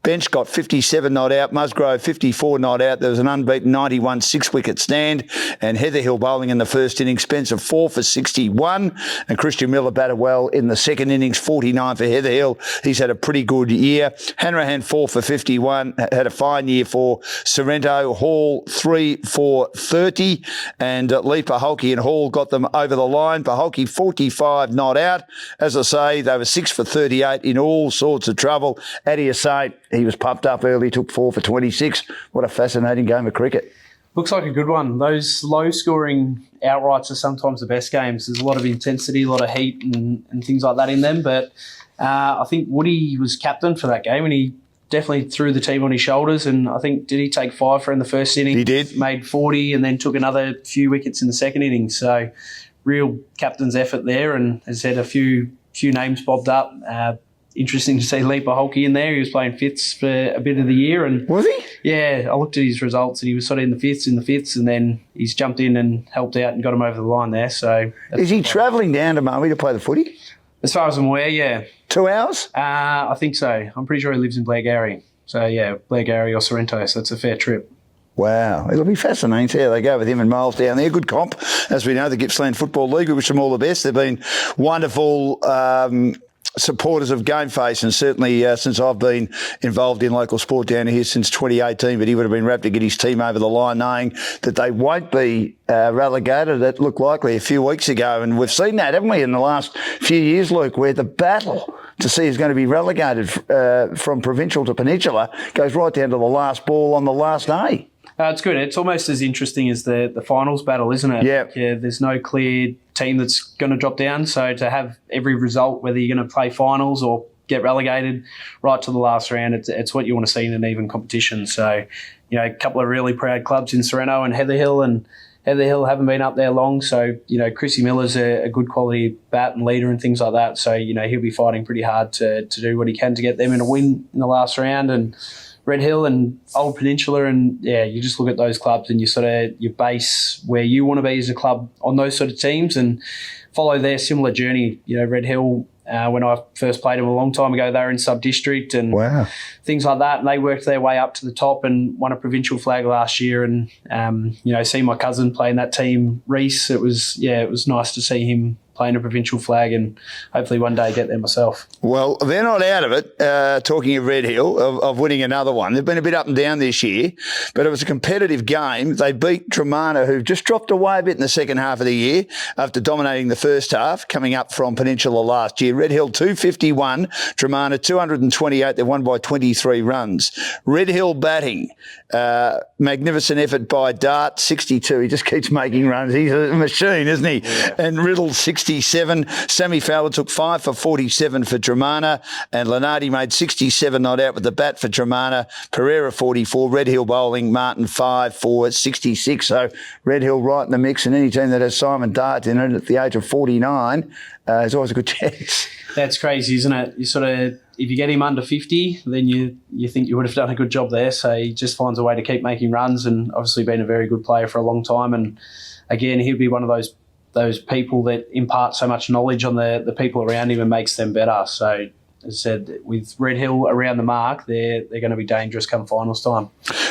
Bench got 57 not out. Musgrove 54 not out. There was an unbeaten 91 6-wicket stand. And Heather Hill bowling in the first innings. Spencer 4 for 61. And Christian Miller batted well in the second innings, 49 for Heather Hill. He's had a pretty good year. Hanrahan 4 for 51. Had a fine year for Sorrento. Hall 3 for 30. And Lee Paholke and Hall got them over the line. Paholke 45 not out. As I say, they were 6 for 38 in all sorts of trouble. Adia Saint, he was pumped up early, took 4 for 26. What a fascinating game of cricket. Looks like a good one. Those low-scoring outrights are sometimes the best games. There's a lot of intensity, a lot of heat and things like that in them. But I think Woody was captain for that game and he definitely threw the team on his shoulders. And I think, did he take 5 for in the first inning? He did. Made 40 and then took another few wickets in the second inning. So real captain's effort there, and as I said, a few names bobbed up. Interesting to see Lee Paholke in there. He was playing fifths for a bit of the year. And was he? Yeah, I looked at his results and he was sort of in the fifths, and then he's jumped in and helped out and got him over the line there. So is he travelling down to Maui to play the footy? As far as I'm aware, yeah. 2 hours? I think so. I'm pretty sure he lives in Blairgowrie. So yeah, Blairgowrie or Sorrento, so it's a fair trip. Wow. It'll be fascinating to see how they go with him and Miles down there. Good comp. As we know, the Gippsland Football League, we wish them all the best. They've been wonderful supporters of GameFace, and certainly since I've been involved in local sport down here since 2018, but he would have been rapt to get his team over the line knowing that they won't be relegated. That looked likely a few weeks ago, and we've seen that, haven't we, in the last few years, Luke, where the battle to see who's going to be relegated from provincial to peninsula goes right down to the last ball on the last day. It's good. It's almost as interesting as the finals battle, isn't it? Yeah. Yeah. There's no clear team that's going to drop down. So to have every result, whether you're going to play finals or get relegated right to the last round, it's what you want to see in an even competition. So, you know, a couple of really proud clubs in Sorrento and Heather Hill, and Heather Hill haven't been up there long. So, you know, Chrissy Miller's a good quality bat and leader and things like that. So, you know, he'll be fighting pretty hard to do what he can to get them in a win in the last round. And Red Hill and Old Peninsula, and yeah, you just look at those clubs and you base where you want to be as a club on those sort of teams and follow their similar journey. You know, Red Hill, when I first played them a long time ago, they were in sub-district and things like that, and they worked their way up to the top and won a provincial flag last year. And you know, seeing my cousin play in that team, Reese, it was nice to see him playing a provincial flag and hopefully one day get there myself. Well, they're not out of it, talking of Red Hill, of winning another one. They've been a bit up and down this year, but it was a competitive game. They beat Tremana, who've just dropped away a bit in the second half of the year after dominating the first half, coming up from Peninsula last year. Red Hill 251, Tremana 228. They won by 23 runs. Red Hill batting, magnificent effort by Dart, 62. He just keeps making runs. He's a machine, isn't he? Yeah. And Riddle, 67. Sammy Fowler took 5 for 47 for Tremana, and Lenardi made 67 not out with the bat for Tremana. Pereira, 44. Red Hill bowling, Martin, 5 for 66. So Red Hill right in the mix, and any team that has Simon Dart in it at the age of 49 is always a good chance. That's crazy, isn't it? You sort of, if you get him under 50, then you think you would have done a good job there. So he just finds a way to keep making runs, and obviously been a very good player for a long time. And again, he'll be one of those people that impart so much knowledge on the people around him and makes them better. So, as I said, with Red Hill around the mark, they're going to be dangerous come finals time.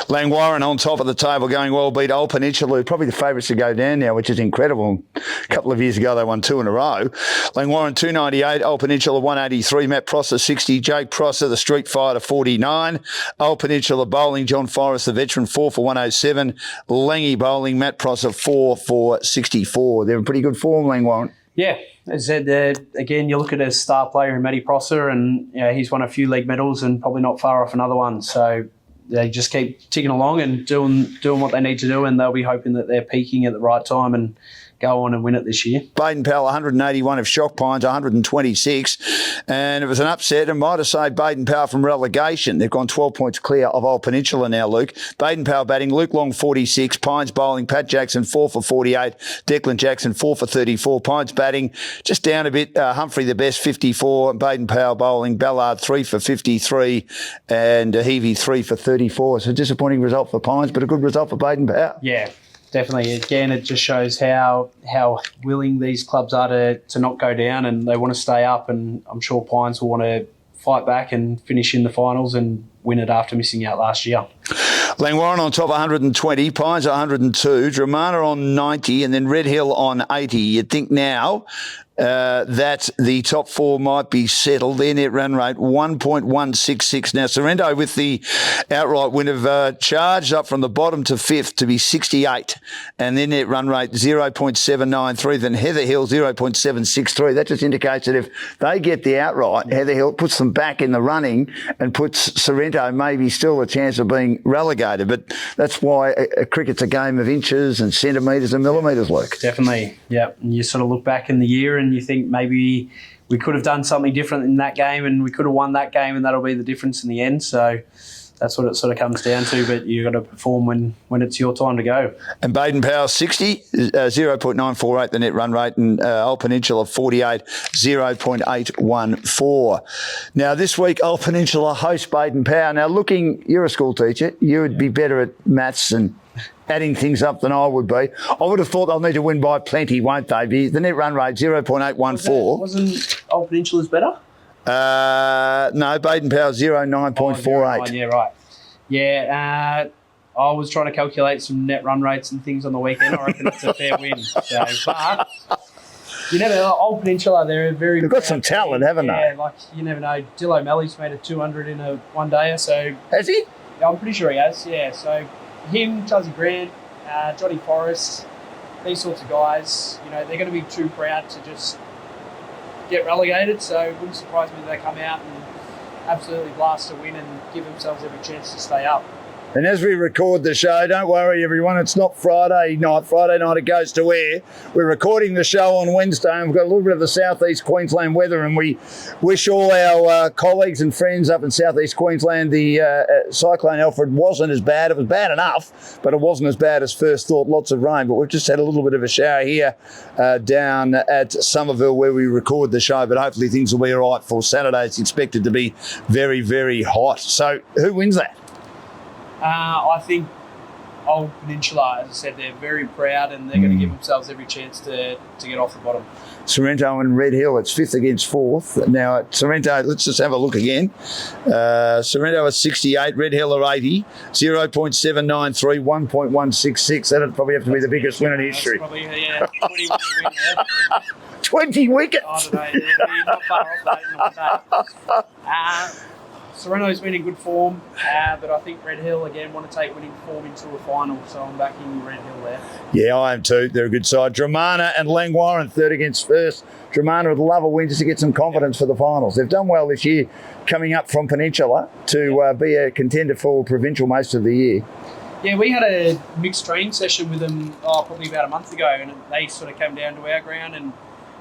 Langwarren on top of the table going well, beat Old Peninsula, probably the favourites to go down now, which is incredible. A couple of years ago, they won 2 in a row. Langwarren 298, Old Peninsula 183, Matt Prosser 60, Jake Prosser, the Street Fighter 49. Old Peninsula bowling, John Forrest, the veteran, 4 for 107. Langy bowling, Matt Prosser 4 for 64. They're in pretty good form, Langwarren. Yeah, as I said, again, you look at a star player in Matty Prosser, and he's won a few league medals and probably not far off another one. So they just keep ticking along and doing what they need to do, and they'll be hoping that they're peaking at the right time and go on and win it this year. Baden Powell 181 of Shock Pines 126, and it was an upset and might have saved Baden Powell from relegation. They've gone 12 points clear of Old Peninsula now, Luke. Baden Powell batting, Luke Long 46, Pines bowling, Pat Jackson 4 for 48, Declan Jackson 4 for 34, Pines batting just down a bit, Humphrey the best 54, Baden Powell bowling, Ballard 3 for 53 and Heavey 3 for 34. So a disappointing result for Pines, but a good result for Baden Powell. Yeah. Definitely. Again, it just shows how willing these clubs are to not go down, and they want to stay up, and I'm sure Pines will want to fight back and finish in the finals and win it after missing out last year. Langwarren on top 120, Pines 102, Dramana on 90, and then Red Hill on 80. You'd think now that the top 4 might be settled. Their net run rate 1.166. Now Sorrento with the outright win have charged up from the bottom to 5th to be 68, and their net run rate 0.793. Then Heather Hill 0.763. That just indicates that if they get the outright, Heather Hill puts them back in the running and puts Sorrento maybe still a chance of being relegated. But that's why cricket's a game of inches and centimetres and millimetres, Luke. Definitely, yeah. And you sort of look back in the year and you think maybe we could have done something different in that game and we could have won that game, and that'll be the difference in the end. So that's what it sort of comes down to, but you've got to perform when it's your time to go. And Baden Powell 60, 0.948 the net run rate, and Old Peninsula 48, 0.814. Now this week Old Peninsula hosts Baden Powell. Now you're a school teacher, you would be better at maths and adding things up than I would be. I would have thought they'll need to win by plenty, won't they? The net run rate 0.814. Wasn't Old Peninsula's better? No, Baden Powell 0.948. Yeah, right. Yeah, I was trying to calculate some net run rates and things on the weekend. I reckon it's a fair win. So, but you never know. Old Peninsula, they've got some talent, haven't they? Yeah, like you never know. Dill O'Malley's made a 200 in a one day, so has he? I'm pretty sure he has. Yeah, so him, Chuzzy Grant, Johnny Forrest, these sorts of guys, they're going to be too proud to just get relegated, so it wouldn't surprise me if they come out and absolutely blast a win and give themselves every chance to stay up. And as we record the show, don't worry everyone, it's not Friday night. Friday night it goes to air. We're recording the show on Wednesday and we've got a little bit of the southeast Queensland weather, and we wish all our colleagues and friends up in southeast Queensland the Cyclone Alfred wasn't as bad. It was bad enough, but it wasn't as bad as first thought. Lots of rain, but we've just had a little bit of a shower here down at Somerville where we record the show, but hopefully things will be all right for Saturday. It's expected to be very, very hot. So who wins that? I think Old Peninsula, as I said, they're very proud and they're going to give themselves every chance to get off the bottom. Sorrento and Red Hill, it's 5th against 4th. Now at Sorrento, let's just have a look again. Sorrento is 68, Red Hill are 80, 0.793, 1.166. That'd probably have to be the biggest win in history. That's probably, yeah. 20 wickets. I don't know. You're not far off that in one day. Sereno's been in good form, but I think Red Hill, again, want to take winning form into a final, so I'm backing Red Hill there. Yeah, I am too. They're a good side. Dramana and Langwarren, third against first. Dramana would love a win just to get some confidence for the finals. They've done well this year, coming up from Peninsula to be a contender for provincial most of the year. Yeah, we had a mixed training session with them probably about a month ago, and they sort of came down to our ground, and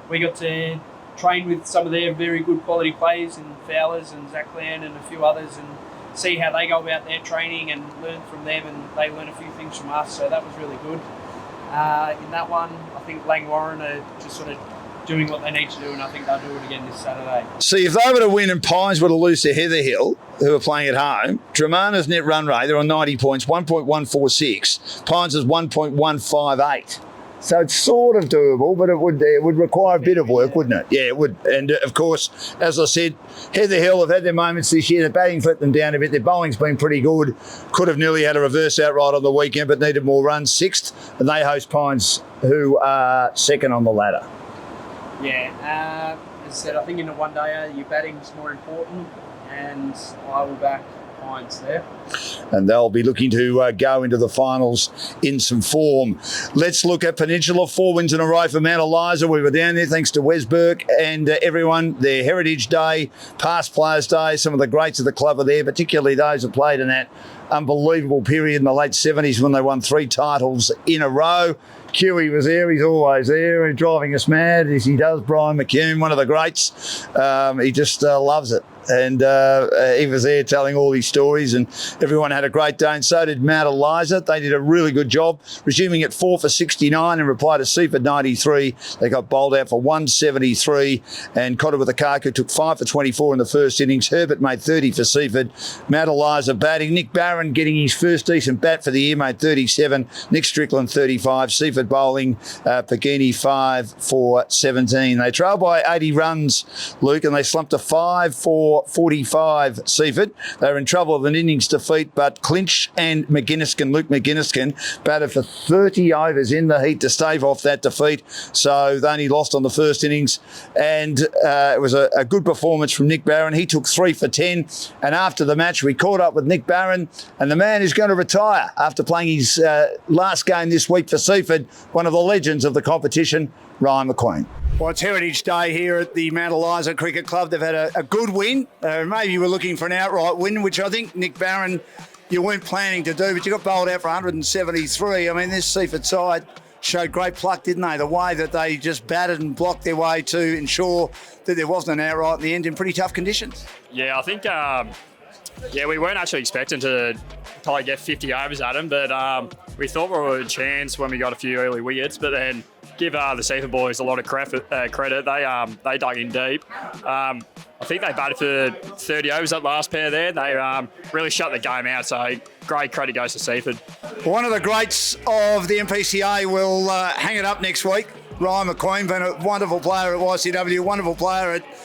we got to train with some of their very good quality players, and Fowlers and Zach Land and a few others, and see how they go about their training and learn from them, and they learn a few things from us, so that was really good. In that one, I think Langwarren are just sort of doing what they need to do, and I think they'll do it again this Saturday. See, if they were to win and Pines were to lose to Heather Hill, who are playing at home, Dramana's net run rate, they're on 90 points, 1.146. Pines is 1.158. So it's sort of doable, but it would require a bit of work, wouldn't it? Yeah, it would. And, of course, as I said, Heather Hill have had their moments this year. The batting let them down a bit. Their bowling's been pretty good. Could have nearly had a reverse outright on the weekend, but needed more runs, sixth. And they host Pines, who are second on the ladder. Yeah, as I said, I think in a one-dayer, your batting's more important, and I will back Pines there. And they'll be looking to go into the finals in some form. Let's look at Peninsula. 4 wins in a row for Mount Eliza. We were down there thanks to Wes Burke and everyone. Their Heritage Day, past Players Day, some of the greats of the club are there, particularly those who played in that unbelievable period in the late 70s when they won 3 titles in a row. Huey was there, he's always there, and driving us mad as he does. Brian McCune, one of the greats. He just loves it. And he was there telling all his stories, and everyone had a great day, and so did Mount Eliza. They did a really good job, resuming at 4 for 69 in reply to Seaford 93. They got bowled out for 173, and Cotter with the Karku took 5 for 24 in the first innings. Herbert made 30 for Seaford. Mount Eliza batting. Nick Barron getting his first decent bat for the year, made 37. Nick Strickland 35. Seaford bowling. Pagini 5 for 17. They trailed by 80 runs, Luke, and they slumped to 5 for 45 Seaford. They were in trouble of an innings defeat, but Clinch and Luke McGinniskin batted for 30 overs in the heat to stave off that defeat. So they only lost on the first innings, and it was a good performance from Nick Barron. He took 3 for 10, and after the match we caught up with Nick Barron, and the man is going to retire after playing his last game this week for Seaford, one of the legends of the competition, Ryan McQueen. Well, it's Heritage Day here at the Mount Eliza Cricket Club. They've had a good win. Maybe you were looking for an outright win, which I think, Nick Barron, you weren't planning to do, but you got bowled out for 173. I mean, this Seaford side showed great pluck, didn't they? The way that they just batted and blocked their way to ensure that there wasn't an outright in the end in pretty tough conditions. Yeah, I think, we weren't actually expecting to probably get 50 overs at them, but we thought we were a chance when we got a few early wickets, but then give the Seaford boys a lot of credit. They dug in deep. I think they batted for 30 overs that last pair there. They really shut the game out, so great credit goes to Seaford. One of the greats of the MPCA will hang it up next week. Ryan McQueen, been a wonderful player at YCW, wonderful player at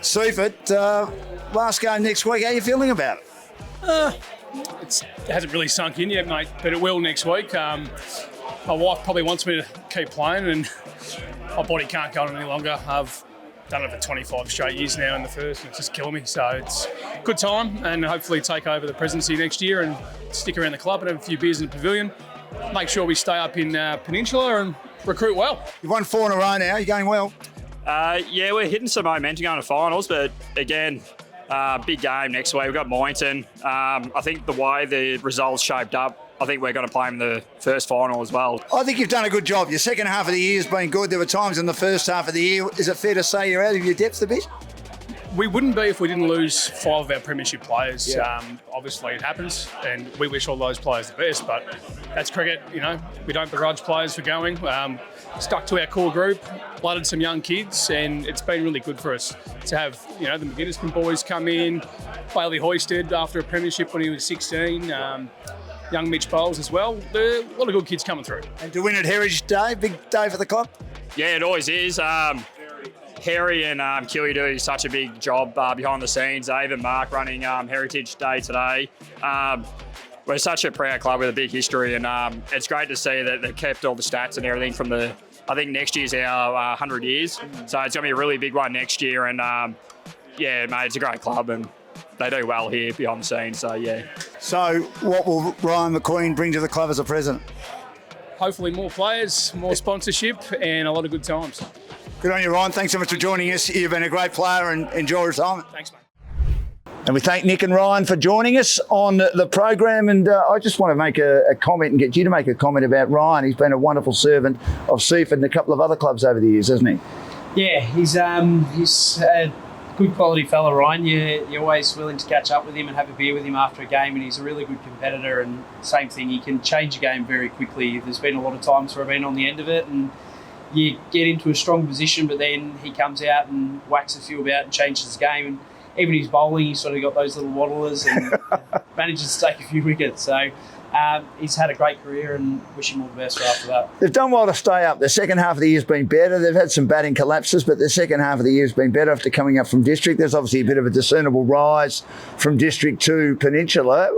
Seaford. Last game next week, how are you feeling about it? It hasn't really sunk in yet, mate, but it will next week. My wife probably wants me to keep playing, and my body can't go on any longer. I've done it for 25 straight years now in the first, and it's just killing me. So it's a good time, and hopefully take over the presidency next year and stick around the club and have a few beers in the pavilion. Make sure we stay up in Peninsula and recruit well. You've won 4 in a row now. You're going well. We're hitting some momentum going to finals, but again, big game next week. We've got Moynton. I think the way the results shaped up, I think we're going to play them in the first final as well. I think you've done a good job. Your second half of the year has been good. There were times in the first half of the year. Is it fair to say you're out of your depth a bit? We wouldn't be if we didn't lose 5 of our premiership players. Yeah. Obviously it happens, and we wish all those players the best, but that's cricket. We don't begrudge players for going. Stuck to our core group, blooded some young kids, and it's been really good for us to have the McGinniston boys come in. Bailey hoisted after a premiership when he was 16. Young Mitch Bowles as well. There are a lot of good kids coming through. And to win at Heritage Day, big day for the club? Yeah, it always is. Harry and Kiwi do such a big job behind the scenes. Dave and Mark running Heritage Day today. We're such a proud club with a big history, and it's great to see that they've kept all the stats and everything from the I think next year's our 100 years. So it's going to be a really big one next year. And yeah, mate, it's a great club and they do well here behind the scenes. So yeah. So what will Ryan McQueen bring to the club as a president? Hopefully more players, more sponsorship, and a lot of good times. Good on you, Ryan. Thanks so much for joining us. You've been a great player and enjoy retirement. Thanks, mate. And we thank Nick and Ryan for joining us on the program. And I just want to make a comment and get you to make a comment about Ryan. He's been a wonderful servant of Seaford and a couple of other clubs over the years, hasn't he? Yeah, he's a good quality fella, Ryan. You're always willing to catch up with him and have a beer with him after a game, and he's a really good competitor. And same thing, he can change a game very quickly. There's been a lot of times where I've been on the end of it and you get into a strong position, but then he comes out and whacks a few about and changes the game. And even his bowling, he's sort of got those little waddlers and manages to take a few wickets. So he's had a great career and wish him all the best after that. They've done well to stay up. The second half of the year's been better. They've had some batting collapses, but the second half of the year's been better after coming up from district. There's obviously a bit of a discernible rise from district to Peninsula.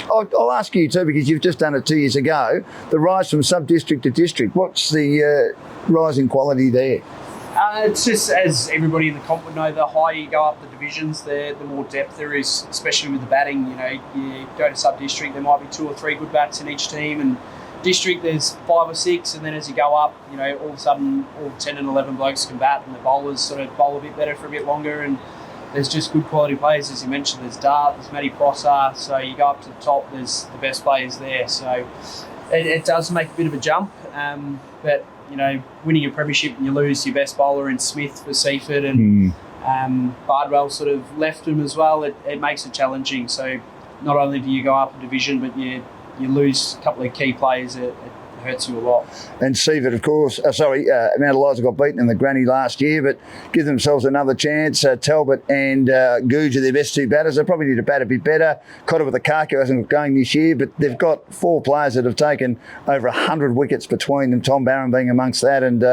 I'll ask you too, because you've just done it 2 years ago, the rise from sub-district to district. What's the rise in quality there? It's just, as everybody in the comp would know, the higher you go up the divisions, the more depth there is, especially with the batting. You know, you go to sub-district, there might be 2 or 3 good bats in each team, and district there's 5 or 6, and then as you go up, you know, all of a sudden all 10 and 11 blokes can bat, and the bowlers sort of bowl a bit better for a bit longer, and there's just good quality players. As you mentioned, there's Dart, there's Matty Prosser, so you go up to the top, there's the best players there. So it does make a bit of a jump, but you know, winning a premiership and you lose your best bowler in Smith for Seaford and Bardwell sort of left him as well, it makes it challenging. So not only do you go up a division, but you lose a couple of key players, it hurts you a lot. And Seaford, of course, Mount Eliza got beaten in the granny last year, but give themselves another chance. Talbot and Googe are their best 2 batters. They probably need to bat a bit better. Cotter with the Karko hasn't got going this year, but they've got 4 players that have taken over 100 wickets between them, Tom Barron being amongst that, and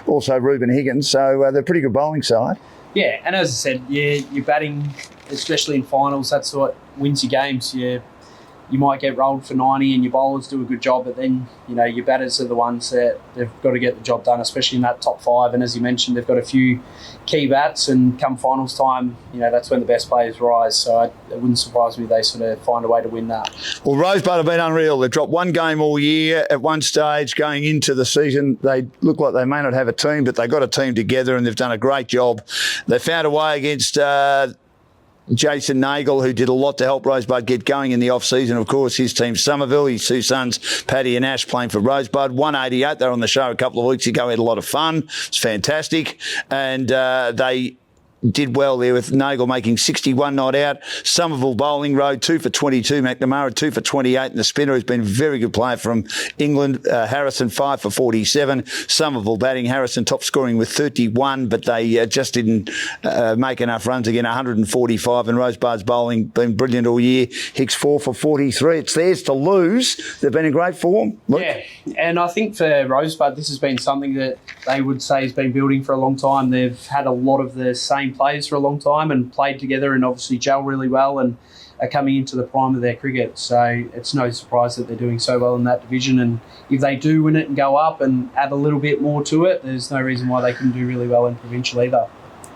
also Reuben Higgins. So they're a pretty good bowling side. Yeah, and as I said, you're batting, especially in finals, that's what wins your games. You might get rolled for 90 and your bowlers do a good job, but then, you know, your batters are the ones that they've got to get the job done, especially in that top 5. And as you mentioned, they've got a few key bats, and come finals time, you know, that's when the best players rise. So it wouldn't surprise me they sort of find a way to win that. Well, Rosebud have been unreal. They've dropped 1 game all year. At one stage going into the season, they look like they may not have a team, but they got a team together and they've done a great job. They found a way against Jason Nagel, who did a lot to help Rosebud get going in the off-season. Of course, his team Somerville, his 2 sons, Paddy and Ash, playing for Rosebud. 188, they were on the show a couple of weeks ago. Had a lot of fun. It's fantastic. And they did well there with Nagel making 61 not out. Somerville bowling Road 2 for 22. McNamara 2 for 28. And the spinner has been a very good player from England. Harrison 5 for 47. Somerville batting. Harrison top scoring with 31, but they just didn't make enough runs again. 145. And Rosebud's bowling been brilliant all year. Hicks 4 for 43. It's theirs to lose. They've been in great form. Luke? Yeah, and I think for Rosebud, this has been something that they would say has been building for a long time. They've had a lot of the same players for a long time and played together and obviously gel really well and are coming into the prime of their cricket. So it's no surprise that they're doing so well in that division. And if they do win it and go up and add a little bit more to it, there's no reason why they couldn't do really well in provincial either.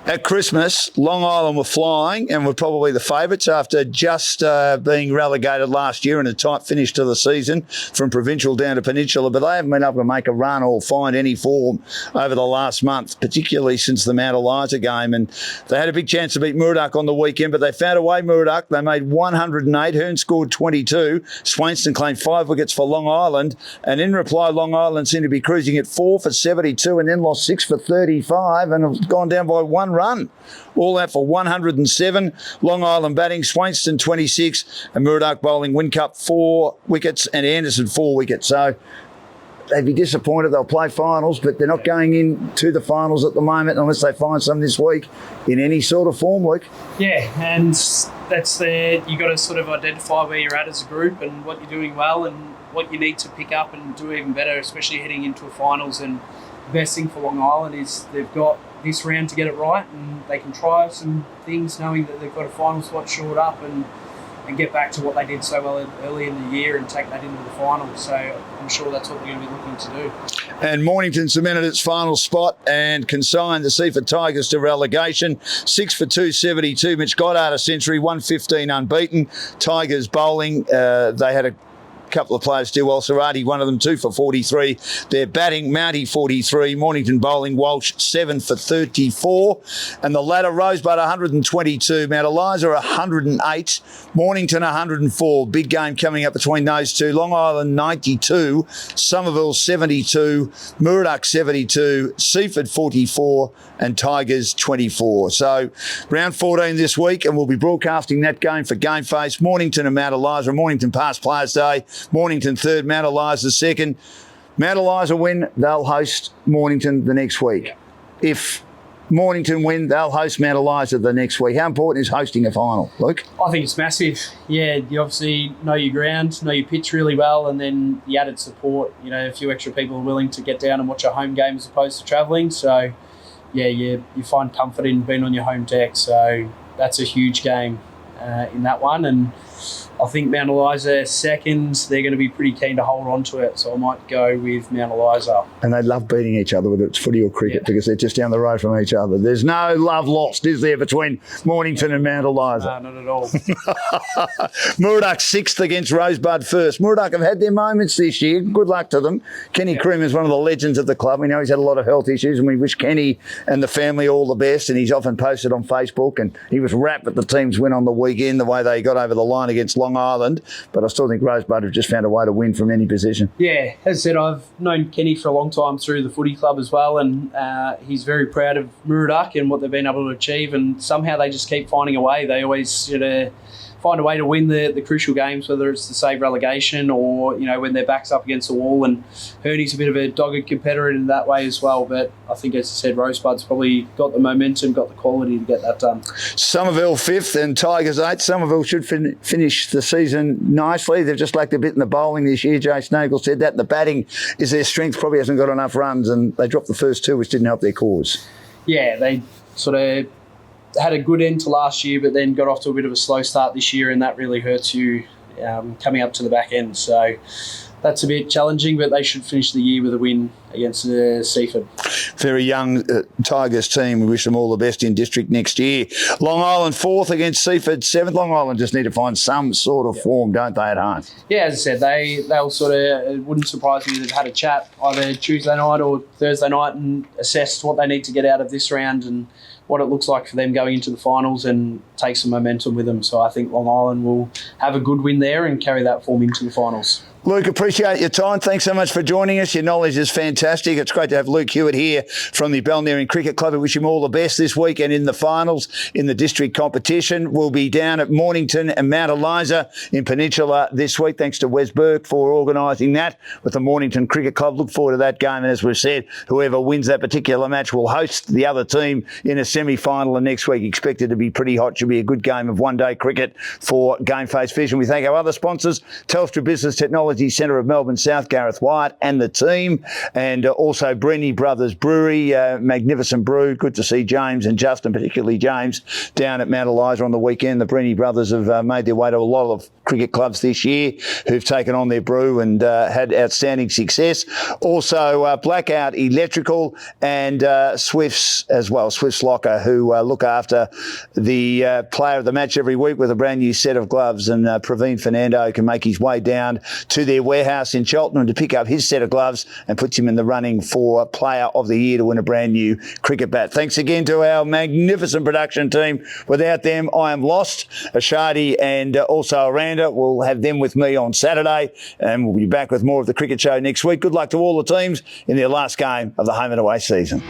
At Christmas, Long Island were flying and were probably the favourites after just being relegated last year in a tight finish to the season from provincial down to peninsula, but they haven't been able to make a run or find any form over the last month, particularly since the Mount Eliza game. And they had a big chance to beat Murdoch on the weekend, but they found a way, Murdoch. They made 108. Hearn scored 22. Swainston claimed 5 wickets for Long Island. And in reply, Long Island seemed to be cruising at 4 for 72 and then lost 6 for 35 and have gone down by 1 run. All out for 107. Long Island batting, Swainston 26 and Murdoch bowling. Whincup 4 wickets and Anderson 4 wickets. So they'd be disappointed. They'll play finals, but they're not going into the finals at the moment unless they find some this week in any sort of form, Luke. Yeah, and that's you got to sort of identify where you're at as a group and what you're doing well and what you need to pick up and do even better, especially heading into a finals. And the best thing for Long Island is they've got this round to get it right, and they can try some things knowing that they've got a final spot shored up, and and get back to what they did so well early in the year and take that into the final. So I'm sure that's what they're going to be looking to do. And Mornington cemented its final spot and consigned the Seaford Tigers to relegation. 6 for 272. Mitch Goddard a century, 115 unbeaten. Tigers bowling, they had a couple of players do well. Sarati, one of them, 2 for 43. They're batting, Mountie 43, Mornington bowling, Walsh 7 for 34. And the ladder, Rosebud 122, Mount Eliza 108, Mornington 104. Big game coming up between those two. Long Island 92, Somerville 72, Murdoch 72, Seaford 44, and Tigers 24. So round 14 this week, and we'll be broadcasting that game for GameFace. Mornington and Mount Eliza. Mornington past Players Day. Mornington third, Mount Eliza second. Mount Eliza win, they'll host Mornington the next week. Yeah. If Mornington win, they'll host Mount Eliza the next week. How important is hosting a final, Luke? I think it's massive. Yeah, you obviously know your ground, know your pitch really well, and then the added support. You know, a few extra people are willing to get down and watch a home game as opposed to travelling. So, yeah, you find comfort in being on your home deck. So that's a huge game in that one. And I think Mount Eliza second, they're going to be pretty keen to hold on to it, so I might go with Mount Eliza. And they love beating each other, whether it's footy or cricket, because they're just down the road from each other. There's no love lost, is there, between Mornington and Mount Eliza? No, not at all. Murdoch sixth against Rosebud first. Murdoch have had their moments this year. Good luck to them. Kenny Cream is one of the legends of the club. We know he's had a lot of health issues, and we wish Kenny and the family all the best. And he's often posted on Facebook, and he was rapt at the team's win on the weekend, the way they got over the line against Long Island. But I still think Rosebud have just found a way to win from any position. Yeah, as I said, I've known Kenny for a long time through the footy club as well, and he's very proud of Murdoch and what they've been able to achieve, and somehow they just keep finding a way. They always sort of find a way to win the crucial games, whether it's to save relegation or, you know, when their back's up against the wall. And Herney's a bit of a dogged competitor in that way as well. But I think, as I said, Rosebud's probably got the momentum, got the quality to get that done. Somerville fifth and Tigers eighth. Somerville should finish the season nicely. They've just lacked a bit in the bowling this year. Jay Snagle said that. The batting is their strength, probably hasn't got enough runs, and they dropped the first two, which didn't help their cause. Yeah, they sort of had a good end to last year, but then got off to a bit of a slow start this year, and that really hurts you coming up to the back end. So that's a bit challenging, but they should finish the year with a win against Seaford. Very young Tigers team. We wish them all the best in district next year. Long Island fourth against Seaford seventh. Long Island just need to find some sort of form, don't they, at home? Yeah, as I said, they'll sort of, it wouldn't surprise me they've had a chat either Tuesday night or Thursday night and assessed what they need to get out of this round and what it looks like for them going into the finals and take some momentum with them. So I think Long Island will have a good win there and carry that form into the finals. Luke, appreciate your time. Thanks so much for joining us. Your knowledge is fantastic. It's great to have Luke Hewitt here from the Balnearing Cricket Club. I wish him all the best this week and in the finals in the district competition. We'll be down at Mornington and Mount Eliza in Peninsula this week. Thanks to Wes Burke for organising that with the Mornington Cricket Club. Look forward to that game. And as we've said, whoever wins that particular match will host the other team in a semi-final. And next week expected to be pretty hot. Should be a good game of one-day cricket for GameFace Vision. We thank our other sponsors, Telstra Business Technology Centre of Melbourne South, Gareth Wyatt and the team, and also Brenny Brothers Brewery, magnificent brew. Good to see James and Justin, particularly James, down at Mount Eliza on the weekend. The Brenny Brothers have made their way to a lot of cricket clubs this year who've taken on their brew and had outstanding success. Also, Blackout Electrical and Swifts as well, Swifts Locker, who look after the player of the match every week with a brand new set of gloves, and Praveen Fernando can make his way down to their warehouse in Cheltenham to pick up his set of gloves and puts him in the running for Player of the Year to win a brand new cricket bat. Thanks again to our magnificent production team. Without them, I am lost. Ashadi and also Aranda will have them with me on Saturday, and we'll be back with more of the Cricket Show next week. Good luck to all the teams in their last game of the home and away season.